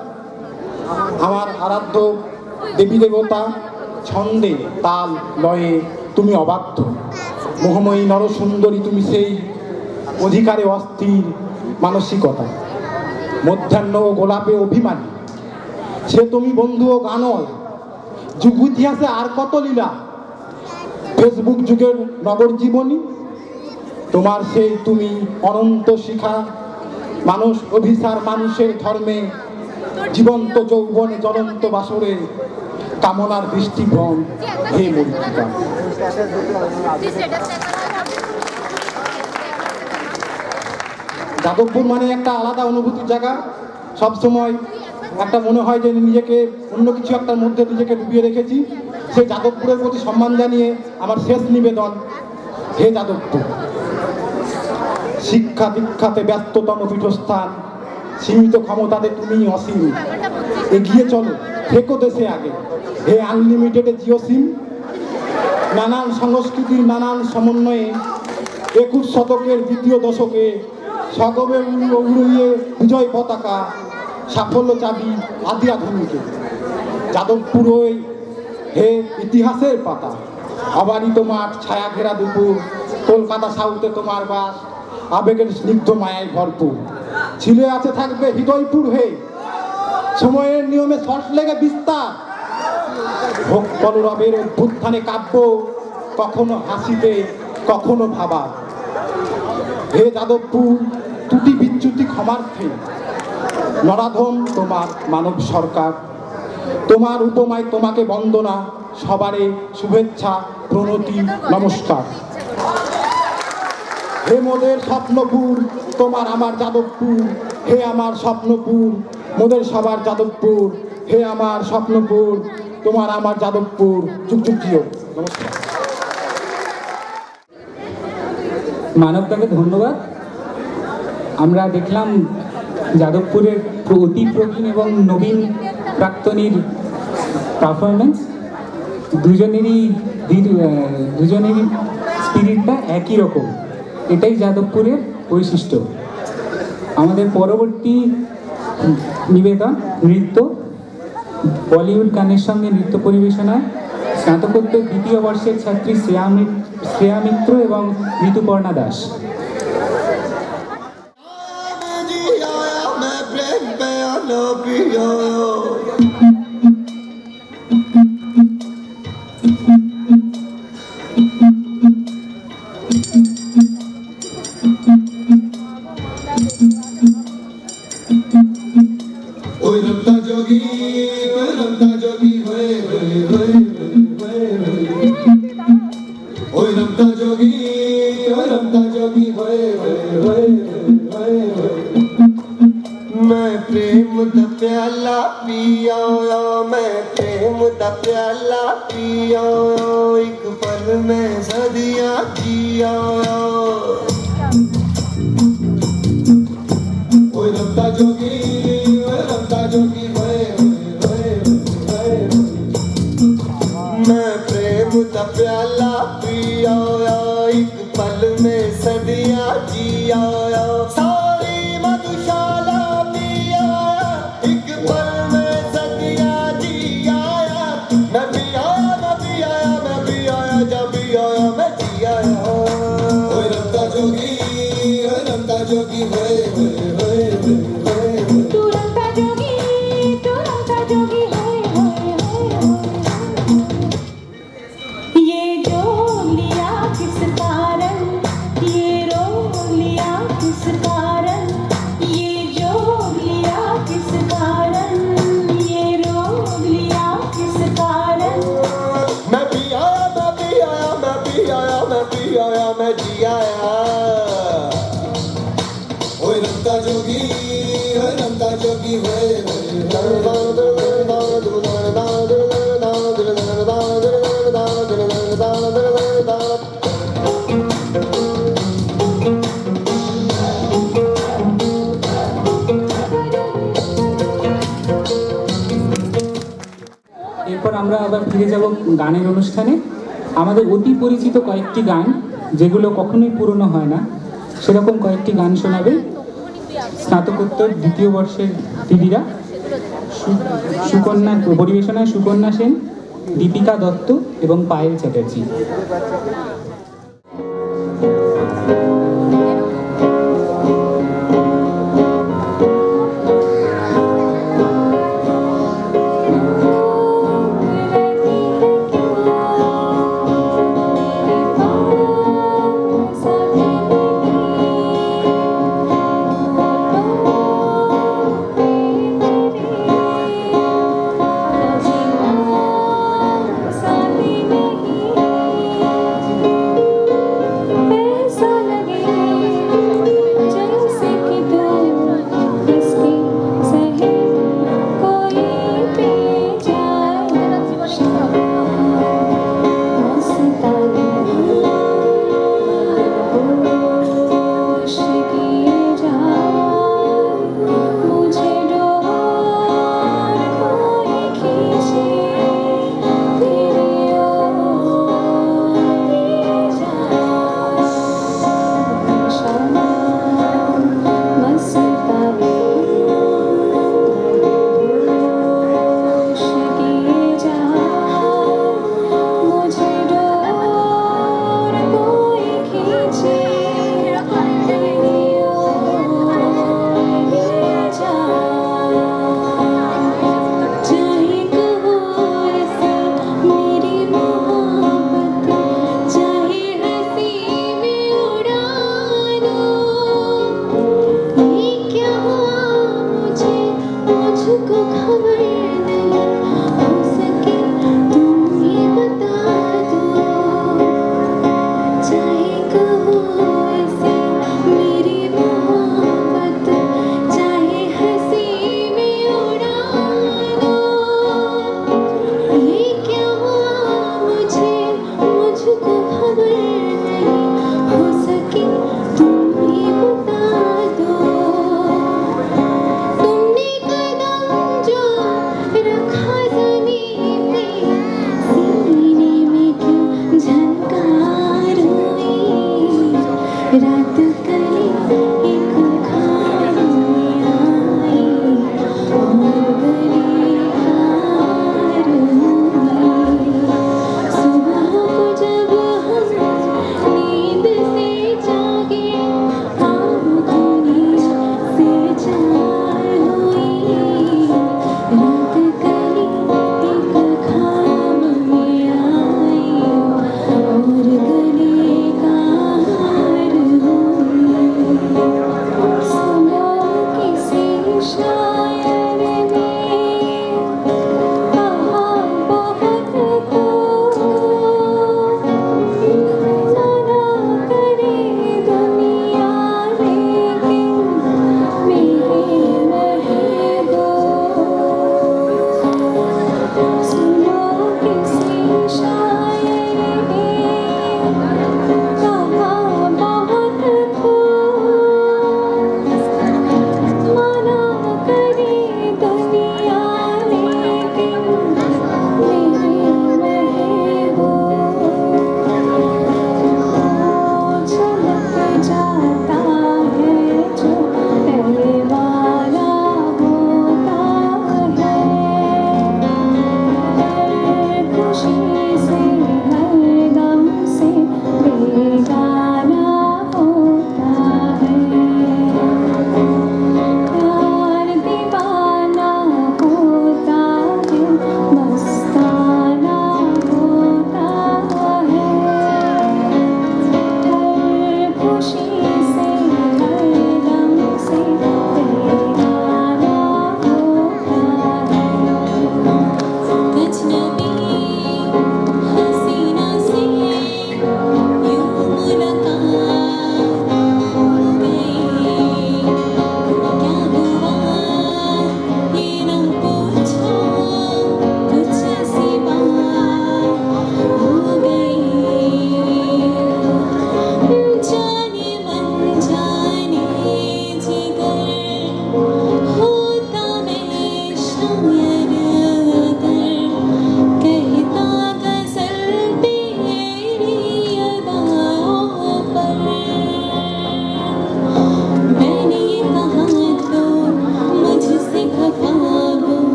আমার আরাধ্য দেবী দেবতা, ছন্দে তাল লয়ে তুমি অবাধ্য। মোহময়ী নরসুন্দরী তুমি সেই, অধিকারে অস্থির মানসিকতা। মধ্যাহ্ন ও গোলাপে অভিমানী, সে তুমি বন্ধু ও গানল। যুগ ইতিহাসে আর কত লীলা, ফেসবুক যুগের নগর জীবনী। তোমার সেই তুমি অনন্ত শিখা, মানুষ অভিসার মানুষের ধর্মে। জীবন্ত যৌবনে জ্বলন্ত বাসরে, কামনার দৃষ্টিভ্রম হে মরিচিকা। যাদবপুর মানে একটা আলাদা অনুভূতির জায়গা। সবসময় একটা মনে হয় যে নিজেকে অন্য কিছু একটার মধ্যে নিজেকে ডুবিয়ে রেখেছি। সেই যাদবপুরের প্রতি সম্মান জানিয়ে আমার শেষ নিবেদন, হে যাদবপুর। শিক্ষা দীক্ষাতে ব্যস্ততম পীঠস্থান, সীমিত ক্ষমতাতে তুমি অসীম। এগিয়ে চলো থেকো দেশে আগে, হে আনলিমিটেড জিও সিম। নানান সংস্কৃতির নানান সমন্বয়ে 21 শতকের দ্বিতীয় দশকে সগবে উড়িয়ে বিজয় পতাকা, সাফল্য চাবি আদি আধুনিকে। যাদবপুর হে ইতিহাসের পাতা, অবারিত মাঠ ছায়া ঘেরা দুপুর। কলকাতা সাউথে তোমার বাস, আবেগের স্নিগ্ধ মায়ায় ভরপুর। ছিলে আছে থাকবে হৃদয়পুর হে, সময়ের নিয়মে শর্ট লেগে বিস্তার। ভোগ কলরবের অভ্যুত্থানে কাব্য, কখনো হাসিতে কখনো ভাবা। হে যাদবপুর ত্রুটি বিচ্যুতি ক্ষমার্থে, নরাধম তোমার মানব সরকার। তোমার উপমায় তোমাকে বন্দনা, সবারে শুভেচ্ছা প্রণতি নমস্কার। হে মোদের স্বপ্নপুর তোমার আমার যাদবপুর, হে আমার স্বপ্নপুর, মোদের সবার যাদবপুর, হে আমার স্বপ্নপুর, তোমার আমার যাদবপুর, যুগ যুগ জিও। নমস্কার। মানবদাকে ধন্যবাদ। আমরা দেখলাম যাদবপুরের অতি প্রবীণ এবং নবীন প্রাক্তনীর পারফরমেন্স। দুজনেরই স্পিরিটটা একই রকম, এটাই যাদবপুরের বৈশিষ্ট্য। আমাদের পরবর্তী নিবেদন নৃত্য, বলিউড গানের সঙ্গে নৃত্য পরিবেশনায় স্নাতকোত্তর দ্বিতীয় বর্ষের ছাত্রী শ্রেয়া মিত্র এবং ঋতুপর্ণা দাস। ওই রমতা যোগী, ওই রমতা যোগী হয়ে হয়ে হয়ে ওই রমতা যোগী, ওই রমতা যোগী হয়ে হয়ে হয়ে मैं प्रेम दा प्याला पिया, मैं प्रेम दा प्याला पिया, एक पल में सदियां जिया। ओए रमता जोगी, ओए रमता जोगी होए होए होए, मैं प्रेम दा प्याला पिया, एक पल में सदियां जिया। सारी मधुशाला पिया, एक पल में सदियां जिया। मैं भी आया, मैं भी आया, मैं भी आया, जब भी आया मैं जी आया। ओए रमता जोगी, ओए रमता जोगी होए होए होए होए, तू रमता जोगी हाय हाय हाय। ये जो लिया किस कारण, ये रो लिया किस कारण, ये जो लिया किस कारण, ये रो लिया किस कारण। मैं भी आया, मैं भी आया, मैं भी आया, मैं भी आया, मैं जी आया। ओए रमता जोगी, ओए रमता जोगी होए होए এরপর আমরা আবার ফিরে যাব গানের অনুষ্ঠানে। আমাদের অতি পরিচিত কয়েকটি গান, যেগুলো কখনোই পুরনো হয় না, সেরকম কয়েকটি গান শোনাবে স্নাতকোত্তর দ্বিতীয় বর্ষের দিদিরা। সুকন্যা পরিবেশনায় সুকন্যা সেন, দীপিকা দত্ত এবং পায়েল চ্যাটার্জি। ऐसा लगे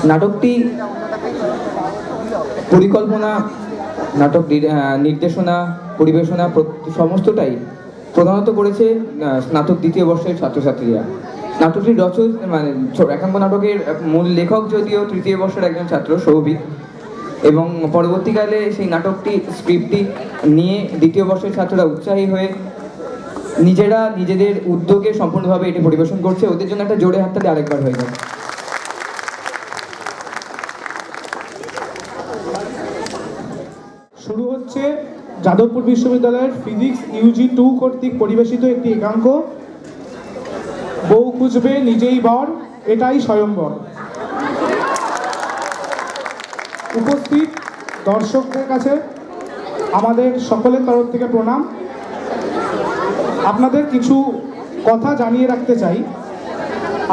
নাটকটি পরিকল্পনা, নাটক নির্দেশনা, পরিবেশনা সমস্তটাই প্রধানত করেছে স্নাতক দ্বিতীয় বর্ষের ছাত্রছাত্রীরা। নাটকটির মানে একাঙ্ক নাটকের মূল লেখক যদিও তৃতীয় বর্ষের একজন ছাত্র সৌভিক, এবং পরবর্তীকালে সেই স্ক্রিপ্টটি নিয়ে দ্বিতীয় বর্ষের ছাত্ররা উৎসাহী হয়ে নিজেরা নিজেদের উদ্যোগে সম্পূর্ণভাবে এটি পরিবেশন করছে। ওদের জন্য একটা জোরে হাততালি আরেকবার হয়ে যায়। শুরু হচ্ছে যাদবপুর বিশ্ববিদ্যালয়ের ফিজিক্স ইউজি 2 কর্তৃক পরিবেশিত একটি একাঙ্ক, বউ খুঁজবে নিজেই বর, এটাই স্বয়ংবর। উপস্থিত দর্শকদের কাছে আমাদের সকলের তরফ থেকে প্রণাম। আপনাদের কিছু কথা জানিয়ে রাখতে চাই।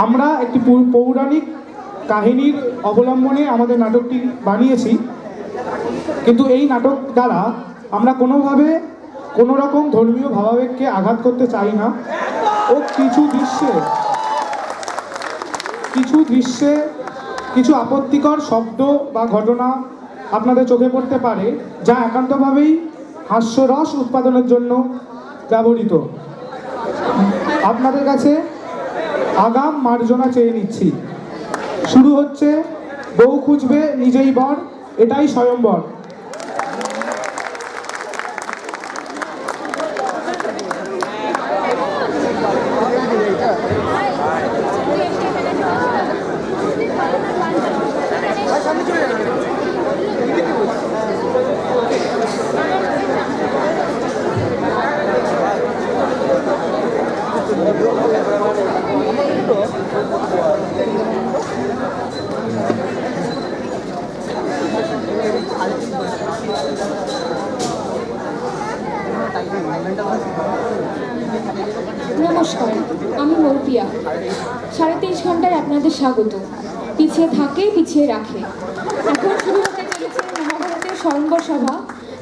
আমরা একটি পৌরাণিক কাহিনীর অবলম্বনে আমাদের নাটকটি বানিয়েছি, কিন্তু এই নাটক দ্বারা আমরা কোনোভাবে কোনো রকম ধর্মীয় ভাবাবেগকে আঘাত করতে চাই না। ও কিছু দৃশ্যে কিছু আপত্তিকর শব্দ বা ঘটনা আপনাদের চোখে পড়তে পারে, যা একান্তভাবেই হাস্যরস উৎপাদনের জন্য ব্যবহৃত। আপনাদের কাছে আগাম মার্জনা চেয়ে নিচ্ছি। শুরু হচ্ছে বউ খুঁজবে নিজেই বর, এটাই স্বয়ংবর। নমস্কার, আমি মৌপিয়া। 23.5 ঘন্টায় আপনাদের স্বাগত। পিছিয়ে থাকে, পিছিয়ে রাখে। এখন শুরু হতে চলেছে মহাভারতের স্বয়ম্বর সভা,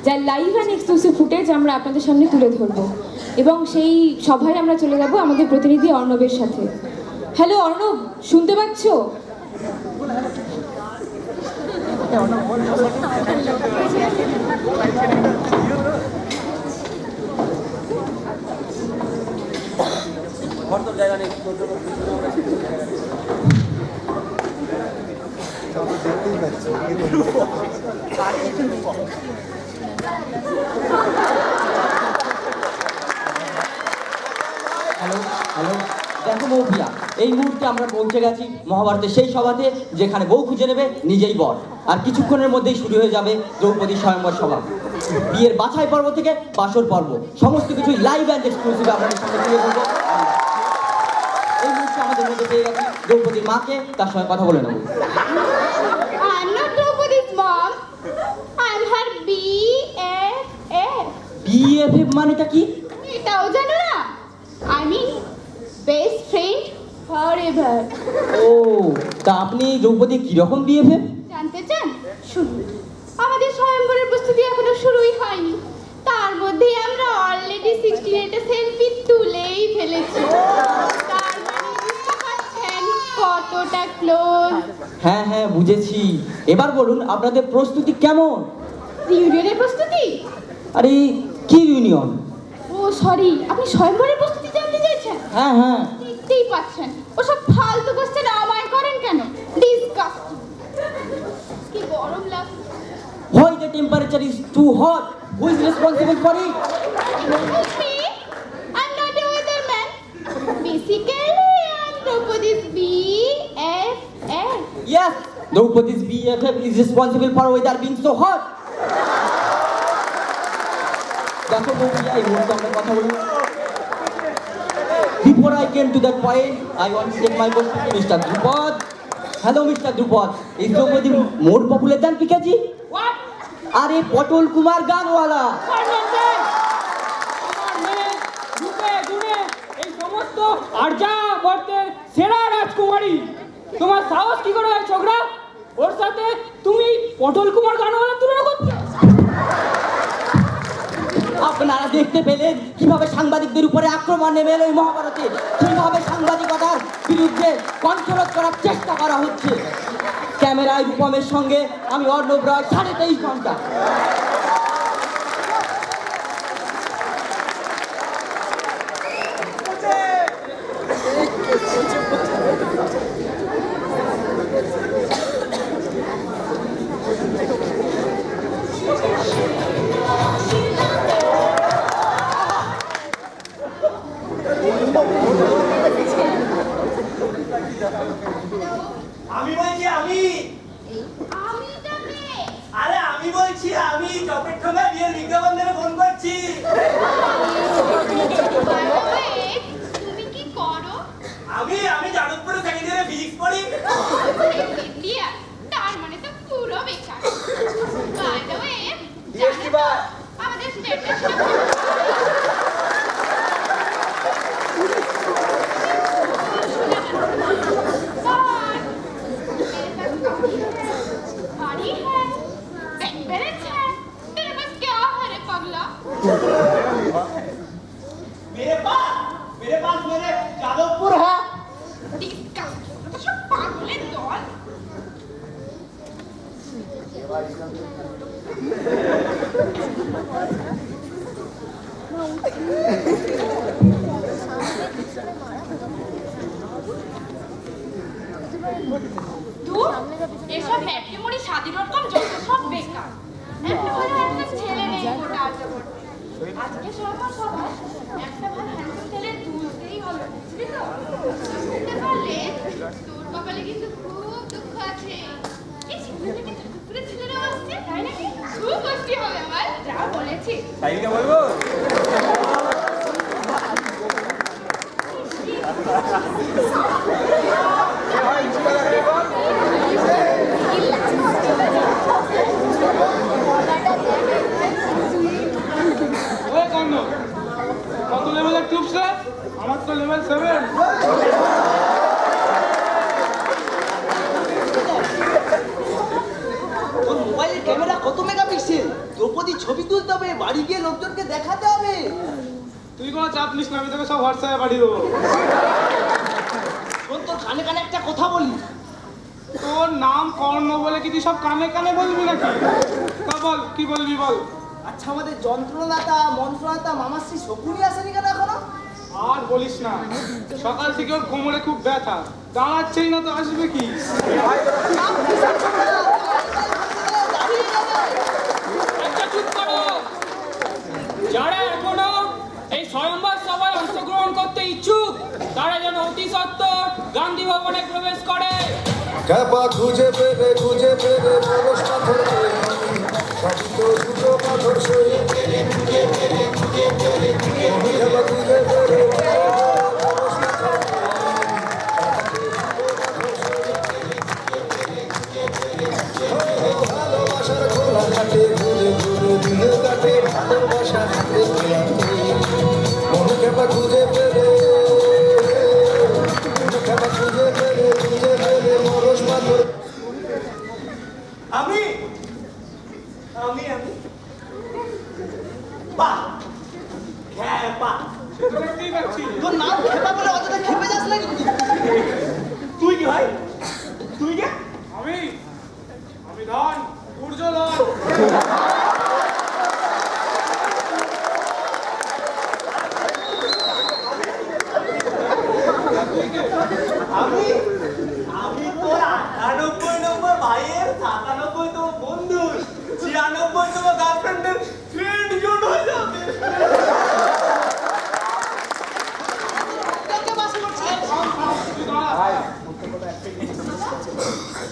যার লাইভ অ্যান্ড এক্সক্লুসিভ ফুটেজ আমরা আপনাদের সামনে তুলে ধরব। এবং সেই সভায় আমরা চলে যাব আমাদের প্রতিনিধি অর্ণবের সাথে। হ্যালো অর্ণব, শুনতে পাচ্ছ? হ্যালো হ্যালো, দেখো মৌপিয়া, এই মুহূর্তে আমরা পৌঁছে গেছি মহাভারতের সেই সভাতে যেখানে বউ খুঁজে নেবে নিজেই বর। আর কিছুক্ষণের মধ্যেই শুরু হয়ে যাবে দ্রৌপদী স্বয়ম্বর সভা। বিয়ের বাছাই পর্ব থেকে বাসর পর্ব সমস্ত কিছুই লাইভ অ্যান্ড এক্সক্লুসিভ আপনাদের সামনে তুলে ধরবো। এই মুহূর্তে আমাদের মধ্যে পেয়ে গেছি দ্রৌপদীর মাকে, তার সঙ্গে কথা বলে নেব। I'm not Draupadi's mom. I'm her BFF. BFF মানেটা কি? এটাও জানো না? I mean best friend forever. ও, তা আপনি দ্রৌপদী কিরকম BFF? জানতে চান? শুনুন, আমাদের স্বয়ম্বরের প্রস্তুতি এখনো শুরুই হয়নি, তার মধ্যেই আমরা অলরেডি 16 সেলফি তুলেই ফেলেছি। তার মানে বুঝতে পারছেন কতটা ক্লোজ। হ্যাঁ হ্যাঁ, বুঝেছি। এবার বলুন আপনাদের প্রস্তুতি কেমন? রিউনিয়নের প্রস্তুতি? আরে কি ইউনিয়ন? ও সরি, আপনি স্বয়ম্বরের প্রস্তুতি জানতে চাইছেন? হ্যাঁ হ্যাঁ। দেখতেই পাচ্ছেন ওসব ফালতু কোশ্চেন আমায় করেন কেন? ডিসকাস্টিং। কি গরম লাগছে। Why the temperature is too hot? Who is responsible for it? Me? I'm not a weatherman. Basically, I'm Draupadi's BFF. Yes, Draupadi's BFF is responsible for weather being so hot. দেখো বৌদিয়া, এই মুহূর্তে আমরা কথা বলি। Before I came to that point, I want to take my question to Mr. Drupad. Hello, Mr. Drupad. Is Draupadi more popular than Pikachu? What? আরে পটল কুমার গানওয়ালা। এই সমস্ত আর্যাবর্তের সেরা রাজকুমারী, তোমার সাহস কি করে হয় ছোকরা? ওর সাথে তুমি পটল কুমার গানওয়ালা তুলনা করছো? আপনারা দেখতে পেলেন কিভাবে সাংবাদিকদের উপরে আক্রমণ নেমে এলো এই মহাভারতে, কিভাবে সাংবাদিকতার বিরুদ্ধে কণ্ঠরোধ করার চেষ্টা করা হচ্ছে। ক্যামেরায় রূপমের সঙ্গে আমি অর্ণব রায়, 23.5 ঘন্টা। আমি বলছি আরে আমি বলছি আমি চপের ঠোঙা বিয়ের বিজ্ঞাপন দেবে ফোন করছি। তুমি কি করো? আমি যাদবপুরে সেকেন্ড ইয়ারে ফিজিক্স পড়ি। তার মানে তো পুরো বেকার। বাই দ্য ওয়ে, আমাদের স্ট্যাটাসটা गाड़ी है, बैलेंस है, तेरे पास क्या है रे पगला? मेरे पास मेरे जादवपुर है। तो सब पागल दौड़। এসব ব্যাটারি মুড়ি স্বাধীনতম যত সব বেকার। একটা ভালো হ্যান্ডসাম ছেলে নেই গোটা আর্যাবর্তে। আজকে সবার সবাই একটা ভালো হ্যান্ডসাম ছেলে তুলতেই হবে, বুঝলি তো? বুঝতে পারলে তোর কপালে কিন্তু খুব দুঃখ আছে। এই ছেলে থেকে ঠাকুরের ছেলেরা আসছে, তাই নাকি? খুব কষ্টি হবে আমার, যা বলেছি। সাইলকে বলবো? চুপ সে, আমার তো লেভেল 7। তোর মোবাইলের ক্যামেরা কত মেগাপিক্সেল? দ্রৌপদী ছবি তুলতে হবে, বাড়ি গিয়ে লোকজনকে দেখাতে হবে। তুই কোনো চাপ নিস না, আমি তোকে সব হোয়াটসঅ্যাপে পাঠিয়ে দেবো। শোন, তোর কানে কানে একটা কথা বলি। তোর নাম কর্ণ বলে কি তুই সব কানে কানে বলবি নাকি? তা বল, কি বলবি বল। আচ্ছা, আমাদের যন্ত্রণাতা মন্ত্রণাতা মামাশ্রী শকুনি আসেনি কেন এখনো? আর বলিস না, সকাল থেকে ওর কোমরে খুব ব্যথা, দাঁড়াচ্ছেই না, তো আসবে কি? আচ্ছা চুপ করো। যারা এখনো এই স্বয়ংবর সভায় অংশগ্রহণ করতে ইচ্ছুক তারা যেন অতি সত্বর গান্ধী ভবনে প্রবেশ করে। ক্যাপা খুঁজে পেলে পরশ পাথর তৈরি, সবই তো দুটো পাথর সই। ক্যাপা খুঁজে পেলে পরশ পাথর ভালোবাসার খোলা কাটে, ঘুরে ঘুরে দিল কাটে, ভালোবাসা হাতে মন ক্যাপা খুঁজে পেলে, ক্যাপা খুঁজে পেলে পরশ পাথর। আমি আমি আমি বাহ, খেপা। তোর নাম খেপা বলে অযথা খেপে যাস না কিন্তু। তুই কি ভাই? তুই কে? আমি ধন, দুর্যোধন। আমি আমি তোর 98 নম্বর ভাইয়ের, 97 তোমার বন্ধুর, 96 তোমার গার্লফ্রেন্ডের ফ্রেন্ড জোন হয়ে যাবে।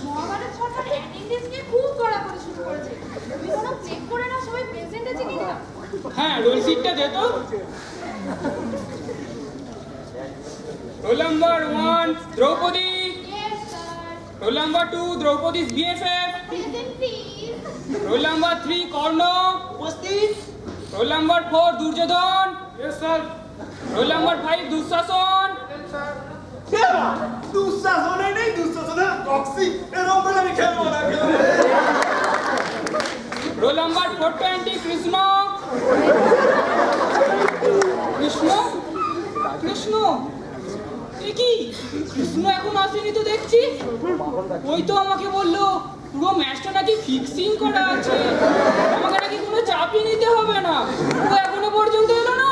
মহাভারত সরকার অ্যাটেন্ডেন্স নিয়ে খুব কড়াকড়ি শুরু করেছে। তুমি কোনো চেক করে না সবাই প্রেজেন্ট আছে কিনা? হ্যাঁ, রোল সিটটা দে তো। Roll number 1 Draupadi. Roll number 2 Draupadi's BFF। Roll number 3 Karna. উপস্থিত। Roll number 4 Duryodhana. Yes sir. Roll number 5 Dushasana. দুঃশাসনে নেই, দুঃশাসনের প্রক্সি। এরকম করে আমি খেলবো না। Roll number 420 Krishna. কৃষ্ণ কৃষ্ণ এ কি? কৃষ্ণ এখন আসেনি তো দেখছি। ওই তো আমাকে বললো পুরো ম্যাচটা নাকি ফিক্সিং করা আছে, আমাকে নাকি কোনো চাপই নিতে হবে না। ও এখনো পর্যন্ত এলো না।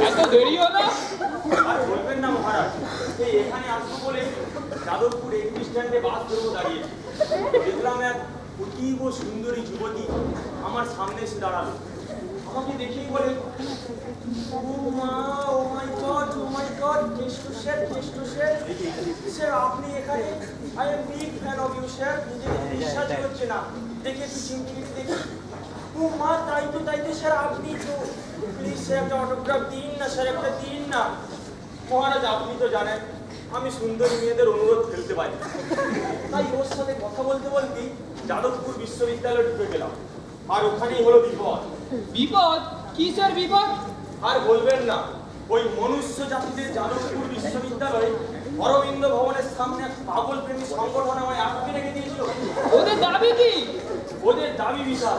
এত দেরি হলো? আর বলবেন না মহারাজ, এই এখানে আসবো বলে যাদবপুর এমপি স্ট্যান্ডে বাস ধরবো দাঁড়িয়েছি। দেখলাম এক অতীব সুন্দরী যুবতী আমার সামনে এসে দাঁড়ালো। আমাকে দেখেই বলে, ও মা, oh my God, Keshto sir, sir আপনি এখানে? I am big fan of you sir. নিজেকে বিশ্বাস করছে না, দেখে একটু চিমটি দেখি। ও মা, তাই তো স্যার, আপনি তো প্লিজ স্যার একটা অটোগ্রাফ দিন না স্যার, একটা দিন না। মহারাজ আপনি তো জানেন আমি সুন্দরী মেয়েদের অনুরোধ ফেলতে পারি, তাই ওর সাথে কথা বলতে বলতেই যাদবপুর বিশ্ববিদ্যালয়ে ঢুকে গেলাম। আর ওখানেই হলো বিপদ। বিপদ? কিসের বিপদ? আর বলবেন না, ওই মনুষ্য জাতিদের যাদবপুর বিশ্ববিদ্যালয়ে অরবিন্দ ভবনের সামনে এক পাগল প্রেমী সংগঠন আমায় আটকে রেখে দিয়েছিল। ওদের দাবি কি? ওদের দাবি বিশাল।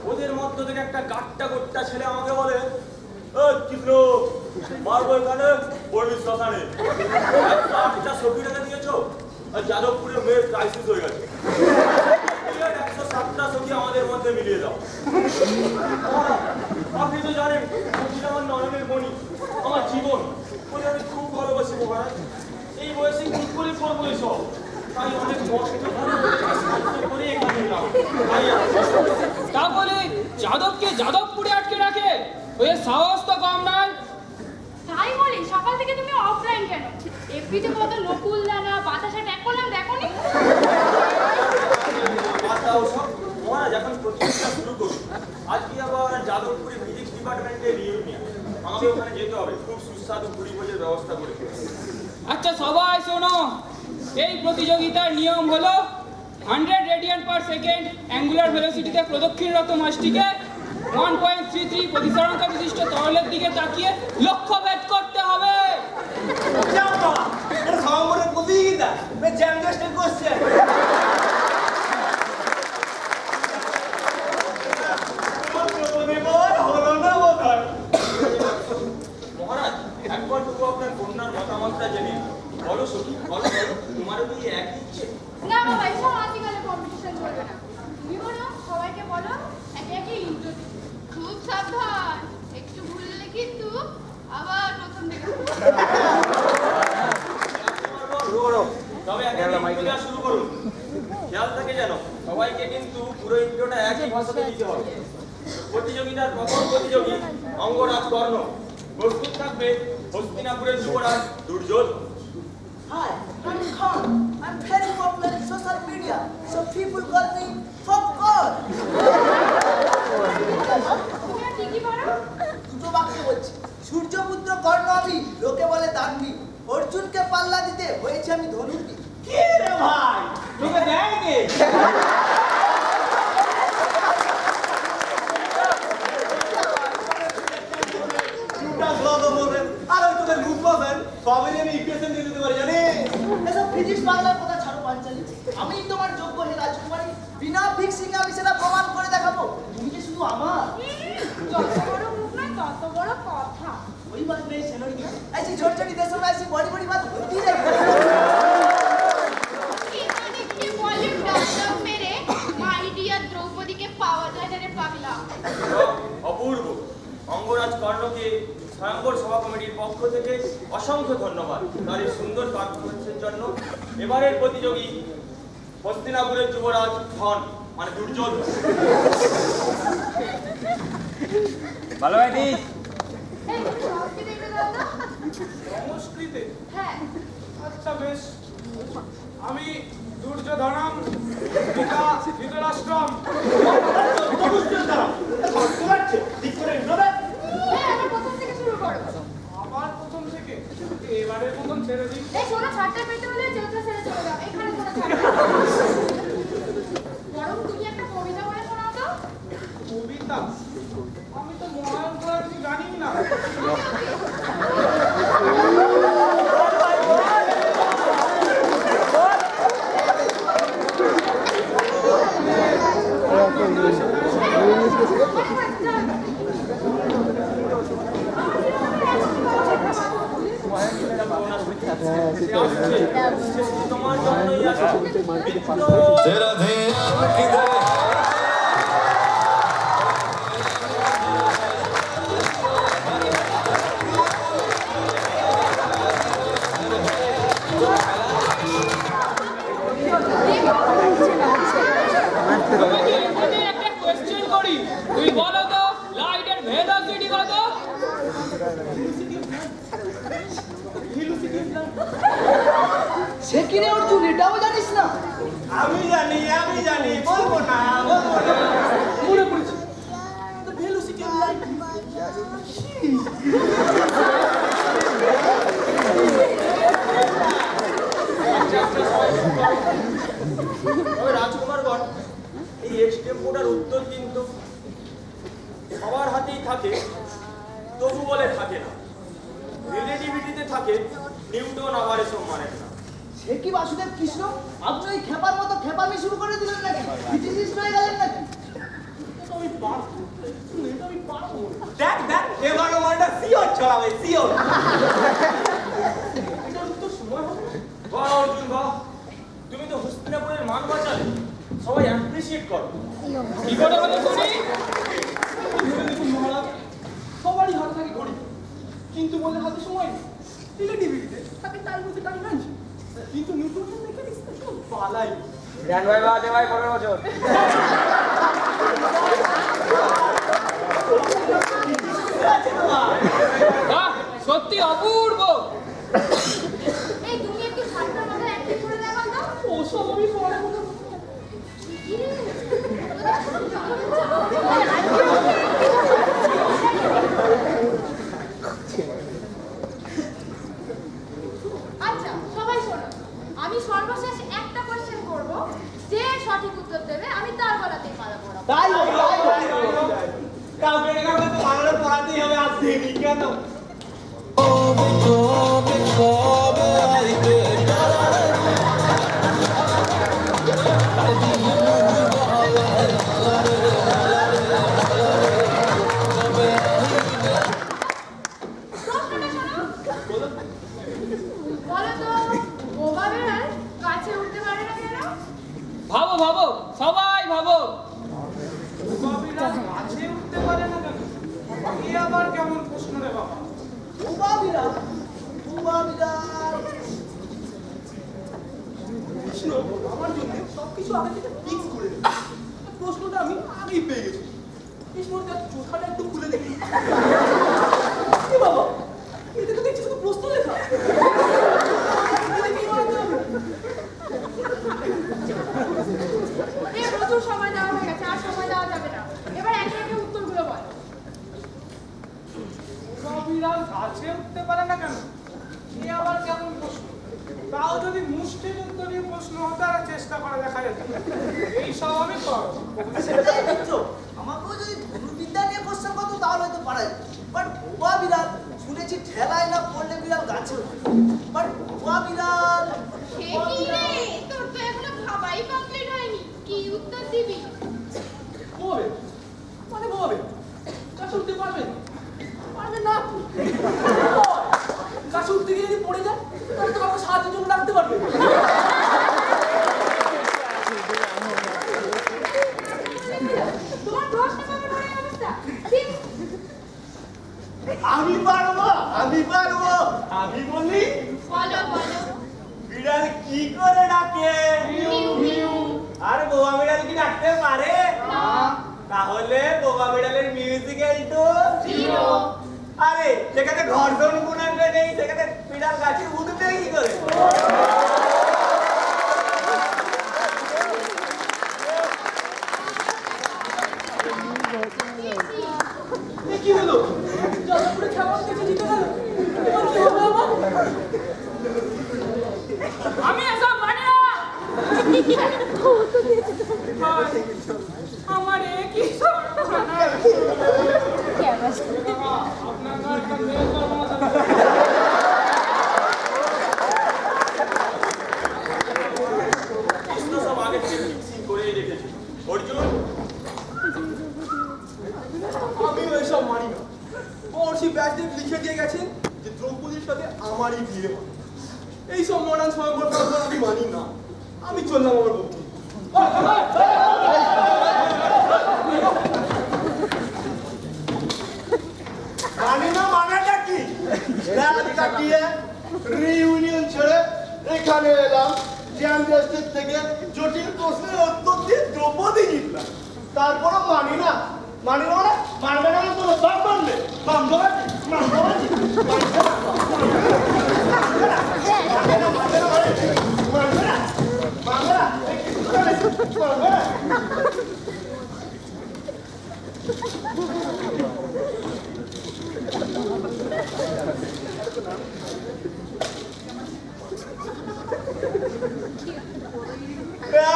ওদের মধ্য থেকে একটা গাট্টা ছেলে আমাকে বলে, কৃষ্ণ মারবো এখানে, বলবি শ্মশানে। 108টা ছবি টাকা দিয়েছো, আর যাদবপুরে মেয়ের ক্রাইসিস হয়ে গেছে। 107টা ছবি আমাদের মধ্যে মিলিয়ে দাও। আপনি তো জানেন ছবিটা আমার নয়নের মণি, আমার জীবন। ওদের আমি খুব ভালোবাসি মহারাজ। এই বয়সে কি করে করবো এসব? তাই অনেক কষ্ট করে এখানে এলাম। তা বলে যাদবকে যাদবপুরে আটকে রাখে? ওই সাহস তো কম নয়। তাই বলি, সকাল থেকে তুমি অফলাইন কেন? এফবিতে কত নকুল দানা বাতাসা ট্যাগ করলাম, দেখোনি? মহারাজ এখন প্রতিযোগিতা শুরু করুন। আজকে আবার যাদবপুরে ভিজিট ডিপার্টমেন্টের রিউনিয়ন, আমাকে ওখানে যেতে হবে। খুব সুস্বাদু পুরি ভোজের ব্যবস্থা করেছে। আচ্ছা সবাই শোনো, এই প্রতিযোগিতার নিয়ম হলো 100 রেডিয়ান পার সেকেন্ড অ্যাঙ্গুলার ভেলোসিটিতে প্রদক্ষিণরত মাছটিকে 1.33 প্রতিসরাঙ্ক বিশিষ্ট তরলের দিকে তাকিয়ে লক্ষ্য ভেদ করতে হবে। সমগ্র প্রতিযোগিতা জ্যাম টেস্টের কোশ্চেন। মহারাজ, একবার তবু আপনার কন্যার মতামতটা জেনে বলো সখী, বলো তোমারও কি একই ইচ্ছে? না বাবা, এসব আজকালে কম্পিটিশন চলবে না। তুমি বলো, সবাইকে বলো একে একে ইন্ট্রো দিতে। খুব সাবধান, একটু ভুললে কিন্তু আবার প্রথম থেকে শুরু করো। তবে একে একে ইন্ট্রোটা শুরু করুন। খেয়াল থাকে যেন সবাইকে কিন্তু পুরো ইন্ট্রোটা একই ভাষাতে দিতে হবে। প্রতিযোগিতার প্রথম প্রতিযোগী অঙ্গরাজ কর্ণ। প্রস্তুত থাকবে হস্তিনাপুরের যুবরাজ Duryodhan. Hi, I'm Khan. I'm very popular in social media, so people call me Popcorn. তুমি ঠিকই পারো। দুটো বাক্য বলছি। সূর্যপুত্র কর্ণ আমি, লোকে বলে দানবী। অর্জুনকে পাল্লা দিতে হয়েছে আমি ধনুর্বী। কি রে ভাই, তোকে দেয় কে? আমি তোমার যোগ্য হে রাজকুমারী, বিনা ফিক্সিং আমি সেটা প্রমাণ করে দেখাবো। তুমি কি শুধু আমার? যত বড় মুখ না তত বড় কথা। कोई बात नहीं सेनोरिटा, ऐसी छोटी छोटी देशों में ऐसी बड़ी बड़ी बात होती रहती है। এখানে কি বলিউড ডায়লগ মেরে মাই ডিয়ার দ্রৌপদীকে পাওয়া যায় না রে পাগলা। অপূর্ব। অঙ্গরাজ কর্ণকে স্বয়ংবর সভা কমিটির পক্ষ থেকে অসংখ্য ধন্যবাদ তার এই সুন্দর পারফরমেন্সের জন্য। এবারের প্রতিযোগী হস্তিনাপুরের যুবরাজ ধন, মানে দুর্যোধন। ভালো হয়নি? এই সংস্কৃতে একটু দাও তো। সংস্কৃতে? হ্যাঁ। আচ্ছা বেশ, আমি দুর্যোধনম পিতা ধৃতরাষ্ট্রম। হ্যাঁ, আবার প্রথম থেকে শুরু করো। আবার প্রথম থেকে? এবারের মতন ছেড়ে দিই। এই শোনো, ছাড়টা পেতে হলে চৌথা ছেড়ে চলে যাও, এখানে কোনো ছাড় নেই। বরং তুমি একটা কবিতা বলে শোনাও তো। কবিতা? আমি তো মহায়ণ করার কি জানি না। তোমার জন্যই আছে। तेरा ध्यान किधर है? তোমাকে এখানে একটা কোশ্চেন করি, তুই বলো তো লাইটের ভেলোসিটি কত? সে কি রে অর্জুন, এটাও জানিস না? আমি জানি, বলবো না। মনে পড়েছে, the velocity of light. তবে রাজকুমারগণ, এই এক্সটেম্পোটার উত্তর কিন্তু সবার হাতেই থাকে, তবু বলে থাকে না। রিলেটিভিটিতে থাকে, নিউটন আবার এসব মানেন না। সে কি বাসুদেব কৃষ্ণ, আপনি ওই খেপার মতো খেপামি শুরু করে দিলেন নাকি? ফিজিসিস্ট হয়ে গেলেন নাকি? দেখ এবারও মানটা সিওর ছড়াবে, সিওর। বাহ অর্জুন বাহ, তুমি তো হস্তিনাপুরের মান বাঁচালে, সবাই অ্যাপ্রিসিয়েট করো। কি করে হলো শুনি? দেখুন মহারাজ, সবারই হাতে থাকে ঘড়ি, কিন্তু বলে হাতে সময় নেই। রিলেটিভিটিতে তাকে টাইম হচ্ছে টাইম ম্যাচ, কিন্তু নিউটনের মেকানিক্সটা সব পালাই। জ্ঞান ভাই বাদে ভাই 15 বছর। বাহ, সত্যি অপূর্ব। এই তুমি একটু ছাড়টার মাথায় অ্যাক্টিং করে দেখাও তো। ওসব আমি পরে মনে কি রে? কেন বলো তো বোবা বেড়াল গাছে উঠতে পারে না কেন? ভাবো ভাবো সবাই ভাবো। গাছে উঠতে পারে না কেন? এ আবার কেমন প্রশ্ন রে বাবা? বোবা বিড়াল কৃষ্ণ আমার জন্য সবকিছু আগে থেকে ফিক্স করে দিল। প্রশ্নটা আমি আগেই পেয়ে গেছি। কৃষ্ণ তার চোখাটা একটু খুলে দেখি। কি বাবা, এটা তো দেখছি শুধু প্রশ্ন লেখা। এই প্রচুর সময় দেওয়া হয়ে গেছে, আর সময় দেওয়া যাবে না। এবার একে একে উত্তরগুলো বলো। বোবা বিড়াল গাছে উঠতে পারে না কেন? এ আবার কেমন প্রশ্ন? তাও যদি মুষ্টিযুদ্ধ নিয়ে প্রশ্ন হতো আর চেষ্টা করে দেখা যেত। এইসব আমি করব। সেটাই দেখছো, আমাকেও যদি ধনুর্বিদ্যা নিয়ে কোশ্চেন করতো তাহলে হয়তো পারা যেত। বাট বোবা বিড়াল শুনেছি ঠেলায় না পড়লে বিড়াল গাছে ওঠে। বাট বোবা বিড়াল সে কি রে? তোর তো এখনো ভাবাই কমপ্লিট হয়নি। কি উত্তর দিবি? বলবে মানে বলবে গাছে উঠতে পারবেন? পারবেন না। গাছে উঠতে গিয়ে যদি পড়ে যায় তাহলে তো আমাকে সাহায্যের জন্য ডাকতে পারবে। তোমার প্রশ্ন পাবে বড় অবস্থা। ঠিক আমি পারবো আমি বলি বলো বলো। বিড়াল কি করে ডাকে? Mu mu. আর বোবা বিড়াল কি ডাকতে পারে? না। তাহলে বোবা বিড়ালের মিউজিক্যাল টু জিরো। আরে যেখানে ঘর্ষণ গুণাঙ্ক নেই সেখানে বিড়াল গাছে উঠবে কি করে? এ কি হলো? যাদবপুরে কেমন দেখে জিতে গেল? এবার কি হবে আমার? আমি এসব মানি না। আমার একই সর্বনাশ। আপনার না একটা মেয়ে সর্বনাশ আছে। কৃষ্ণ সব আগে থেকে ফিক্সিং করেই রেখেছে। অর্জুন আমি এসব মানি না। মহর্ষি ব্যাসদেব লিখে দিয়ে গেছেন যে দ্রৌপদীর সাথে আমারই বিয়ে হবে। এইসব মডার্ন স্বয়ংবর আমি মানি না। আমি চললাম আমার পক্ষে। মানি না মানাটা কি? কাটিয়ে রিইউনিয়ন ছেড়ে এখানে এলাম। জ্যাম টেস্টের থেকে জটিল প্রশ্নের উত্তর দিয়ে দ্রৌপদী জিতলাম। তারপরও মানি না মানে মানবে না কোনো বাপ মানবে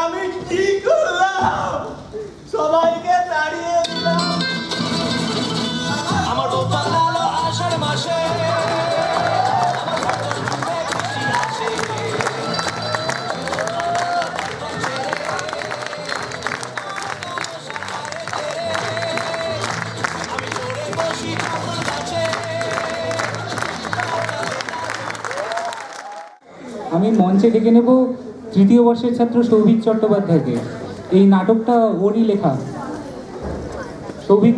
আমি কি করলাম? সবাইকে তাড়িয়ে দিলাম। আমার বোপা লালো আষাঢ় মাসে আমি মঞ্চে ডেকে নেব তৃতীয় বর্ষের ছাত্র সৌভিক চট্টোপাধ্যায়কে। এই নাটকটা ওরই লেখা। সৌভিক।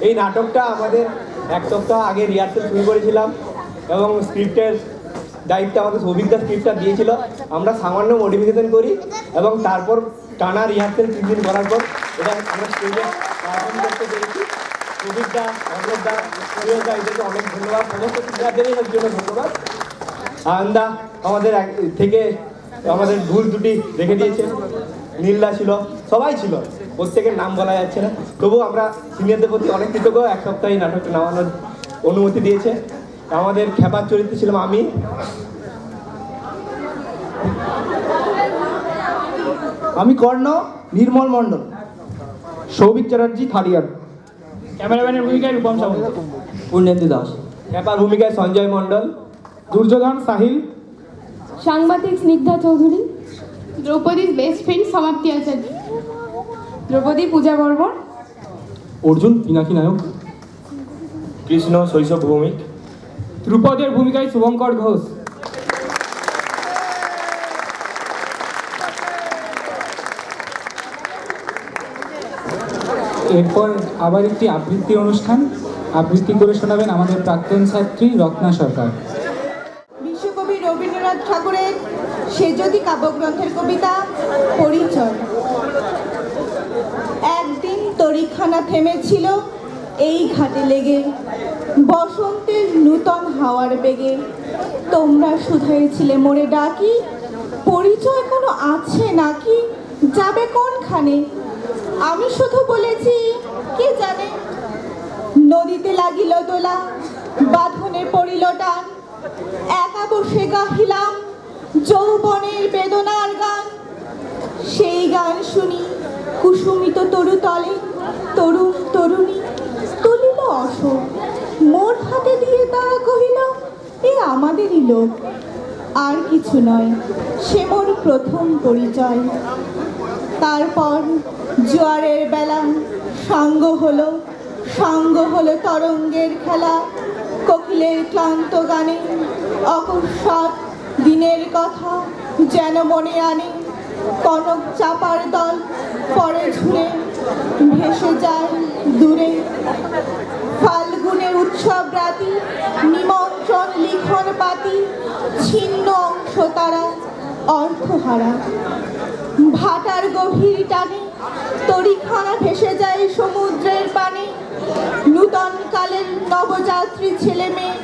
এই নাটকটা আমাদের এক সপ্তাহ আগে রিহার্সেল শুরু করেছিলাম এবং স্ক্রিপ্টের দায়িত্ব আমাদের সৌভিকদা স্ক্রিপ্টটা দিয়েছিল। আমরা সামান্য মডিফিকেশন করি এবং তারপর টানা রিহার্সেল 3 দিন করার পর এটা আমরা স্টেজে পারফর্ম করতে পেরেছি। সৌভিকদা, অমৃতদা, সুরেশদা এদেরকে অনেক ধন্যবাদ। সমস্ত টিচারদেরই এর জন্য ধন্যবাদ। আনন্দা আমাদের থেকে আমাদের ভুল ত্রুটি রেখে দিয়েছে নীলদা ছিল, সবাই ছিল, প্রত্যেকের নাম বলা যাচ্ছে না। তবুও আমরা সিনিয়রদের প্রতি অনেক কৃতজ্ঞ, এক সপ্তাহে নাটকটা নামানোর অনুমতি দিয়েছে। আমাদের খেপার চরিত্রে ছিলাম আমি। আমি কর্ণ, নির্মল মণ্ডল। Souvik Chatterjee, third year. ক্যামেরাম্যানের ভূমিকায় রূপম সামন্ত। পূর্ণেন্দু দাস। খেপার ভূমিকায় সঞ্জয় মণ্ডল। দুর্যোধন, সাহিল। সাংবাদিক স্নিগ্ধা চৌধুরী। দ্রৌপদীর বেস্ট ফ্রেন্ড, সমাপ্তি আচার্য। দ্রৌপদী, পূজা বর্মন। অর্জুন, পিনাকি নায়ক। কৃষ্ণ, শৈশব ভৌমিক। ধ্রুপদের ভূমিকায় শুভঙ্কর ঘোষ। এরপর আবার একটি আবৃত্তি অনুষ্ঠান। আবৃত্তি করে শোনাবেন আমাদের প্রাক্তন ছাত্রী রত্না সরকার। বিশ্বকবি রবীন্দ্রনাথ ঠাকুরের সে যদি কাব্যগ্রন্থের কবিতা পরিচয়। একদিন তরিখানা থেমেছিল এই ঘাটে লেগে, বসন্তের নূতন হাওয়ার বেগে। তোমরা শুধাইছিলে মোরে ডাকি, পরিচয় কোনো আছে নাকি, যাবে কোনখানে? আমি শুধু বলেছি কে জানে। নদীতে লাগিল দোলা, বাঁধনে পড়িল টান, একা বসে গাহিলাম যৌবনের বেদনার গান। সেই গান শুনি কুসুমিত তরুতলে তরুণ তরুণী তুলিল অশোক, মোর হাতে দিয়ে তারা কহিল এ আমাদেরই লোক। আর কিছু নয়, সে মোর প্রথম পরিচয়। তারপর জোয়ারের বেলা সাঙ্গ হলো তরঙ্গের খেলা। কোকিলের ক্লান্ত গানে অকস্মাৎ দিনের কথা যেন মনে আনে। কনক চাপার দল পরে ঝুড়ে ভেসে যায় দূরে। ফাল্গুনে উৎসব রাতি, নিমন্ত্রণ লিখন পাতি, ছিন্ন অংশ তারা অর্থহারা। ভাটার গভীর টানে তরিখানা ভেসে যায় সমুদ্রের পানে। নূতন কালের নবযাত্রী ছেলে মেয়ে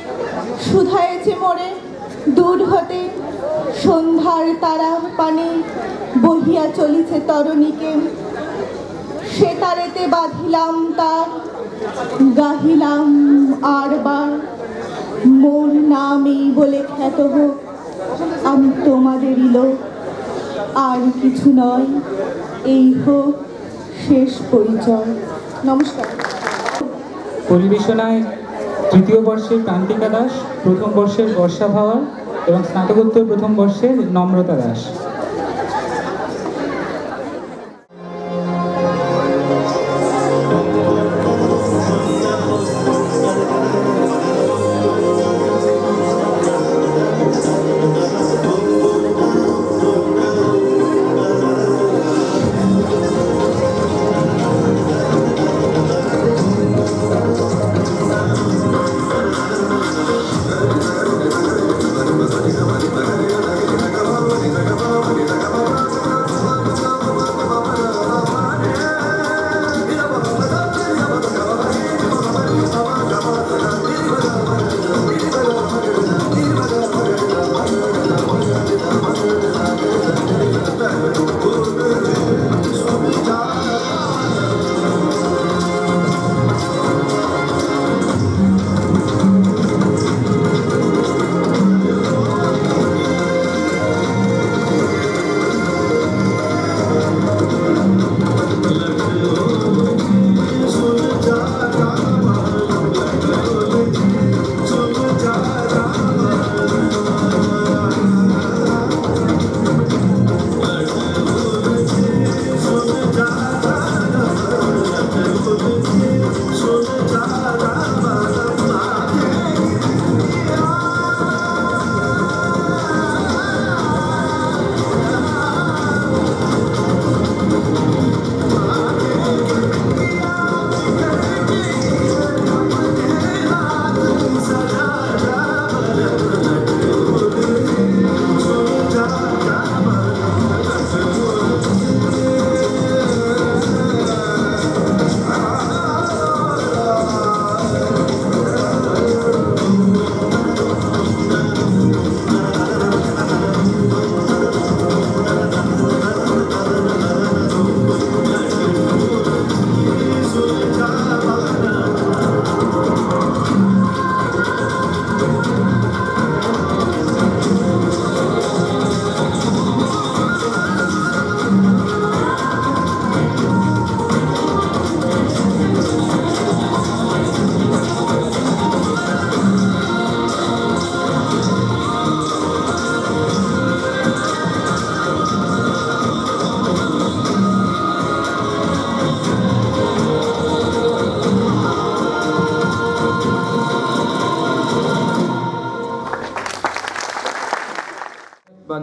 শুধায়েছে মোরে দূর হতে। সন্ধ্যার তারা পানে বহিয়া চলিছে তরণীকে। সে তারেতে বাঁধিলাম তার, গাহিলাম আরবার মোর নামেই বলে খ্যাত হোক আমি তোমাদেরই লোক। আর কিছু নয়, এই হোক শেষ পরিচয়। নমস্কার। পরিবেশনায় তৃতীয় বর্ষের প্রান্তিকা দাস, প্রথম বর্ষের বর্ষা ভাওয়ার এবং স্নাতকোত্তর প্রথম বর্ষের নম্রতা দাস।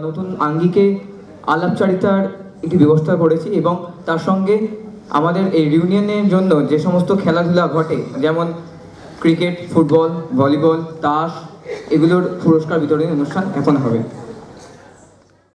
নতুন আঙ্গিকে আলাপচারিতার একটি ব্যবস্থা করেছি এবং তার সঙ্গে আমাদের এই রিউনিয়নের জন্য যে সমস্ত খেলাধুলা ঘটে, যেমন ক্রিকেট, ফুটবল, ভলিবল, তাস, এগুলোর পুরস্কার বিতরণী অনুষ্ঠান এখন হবে।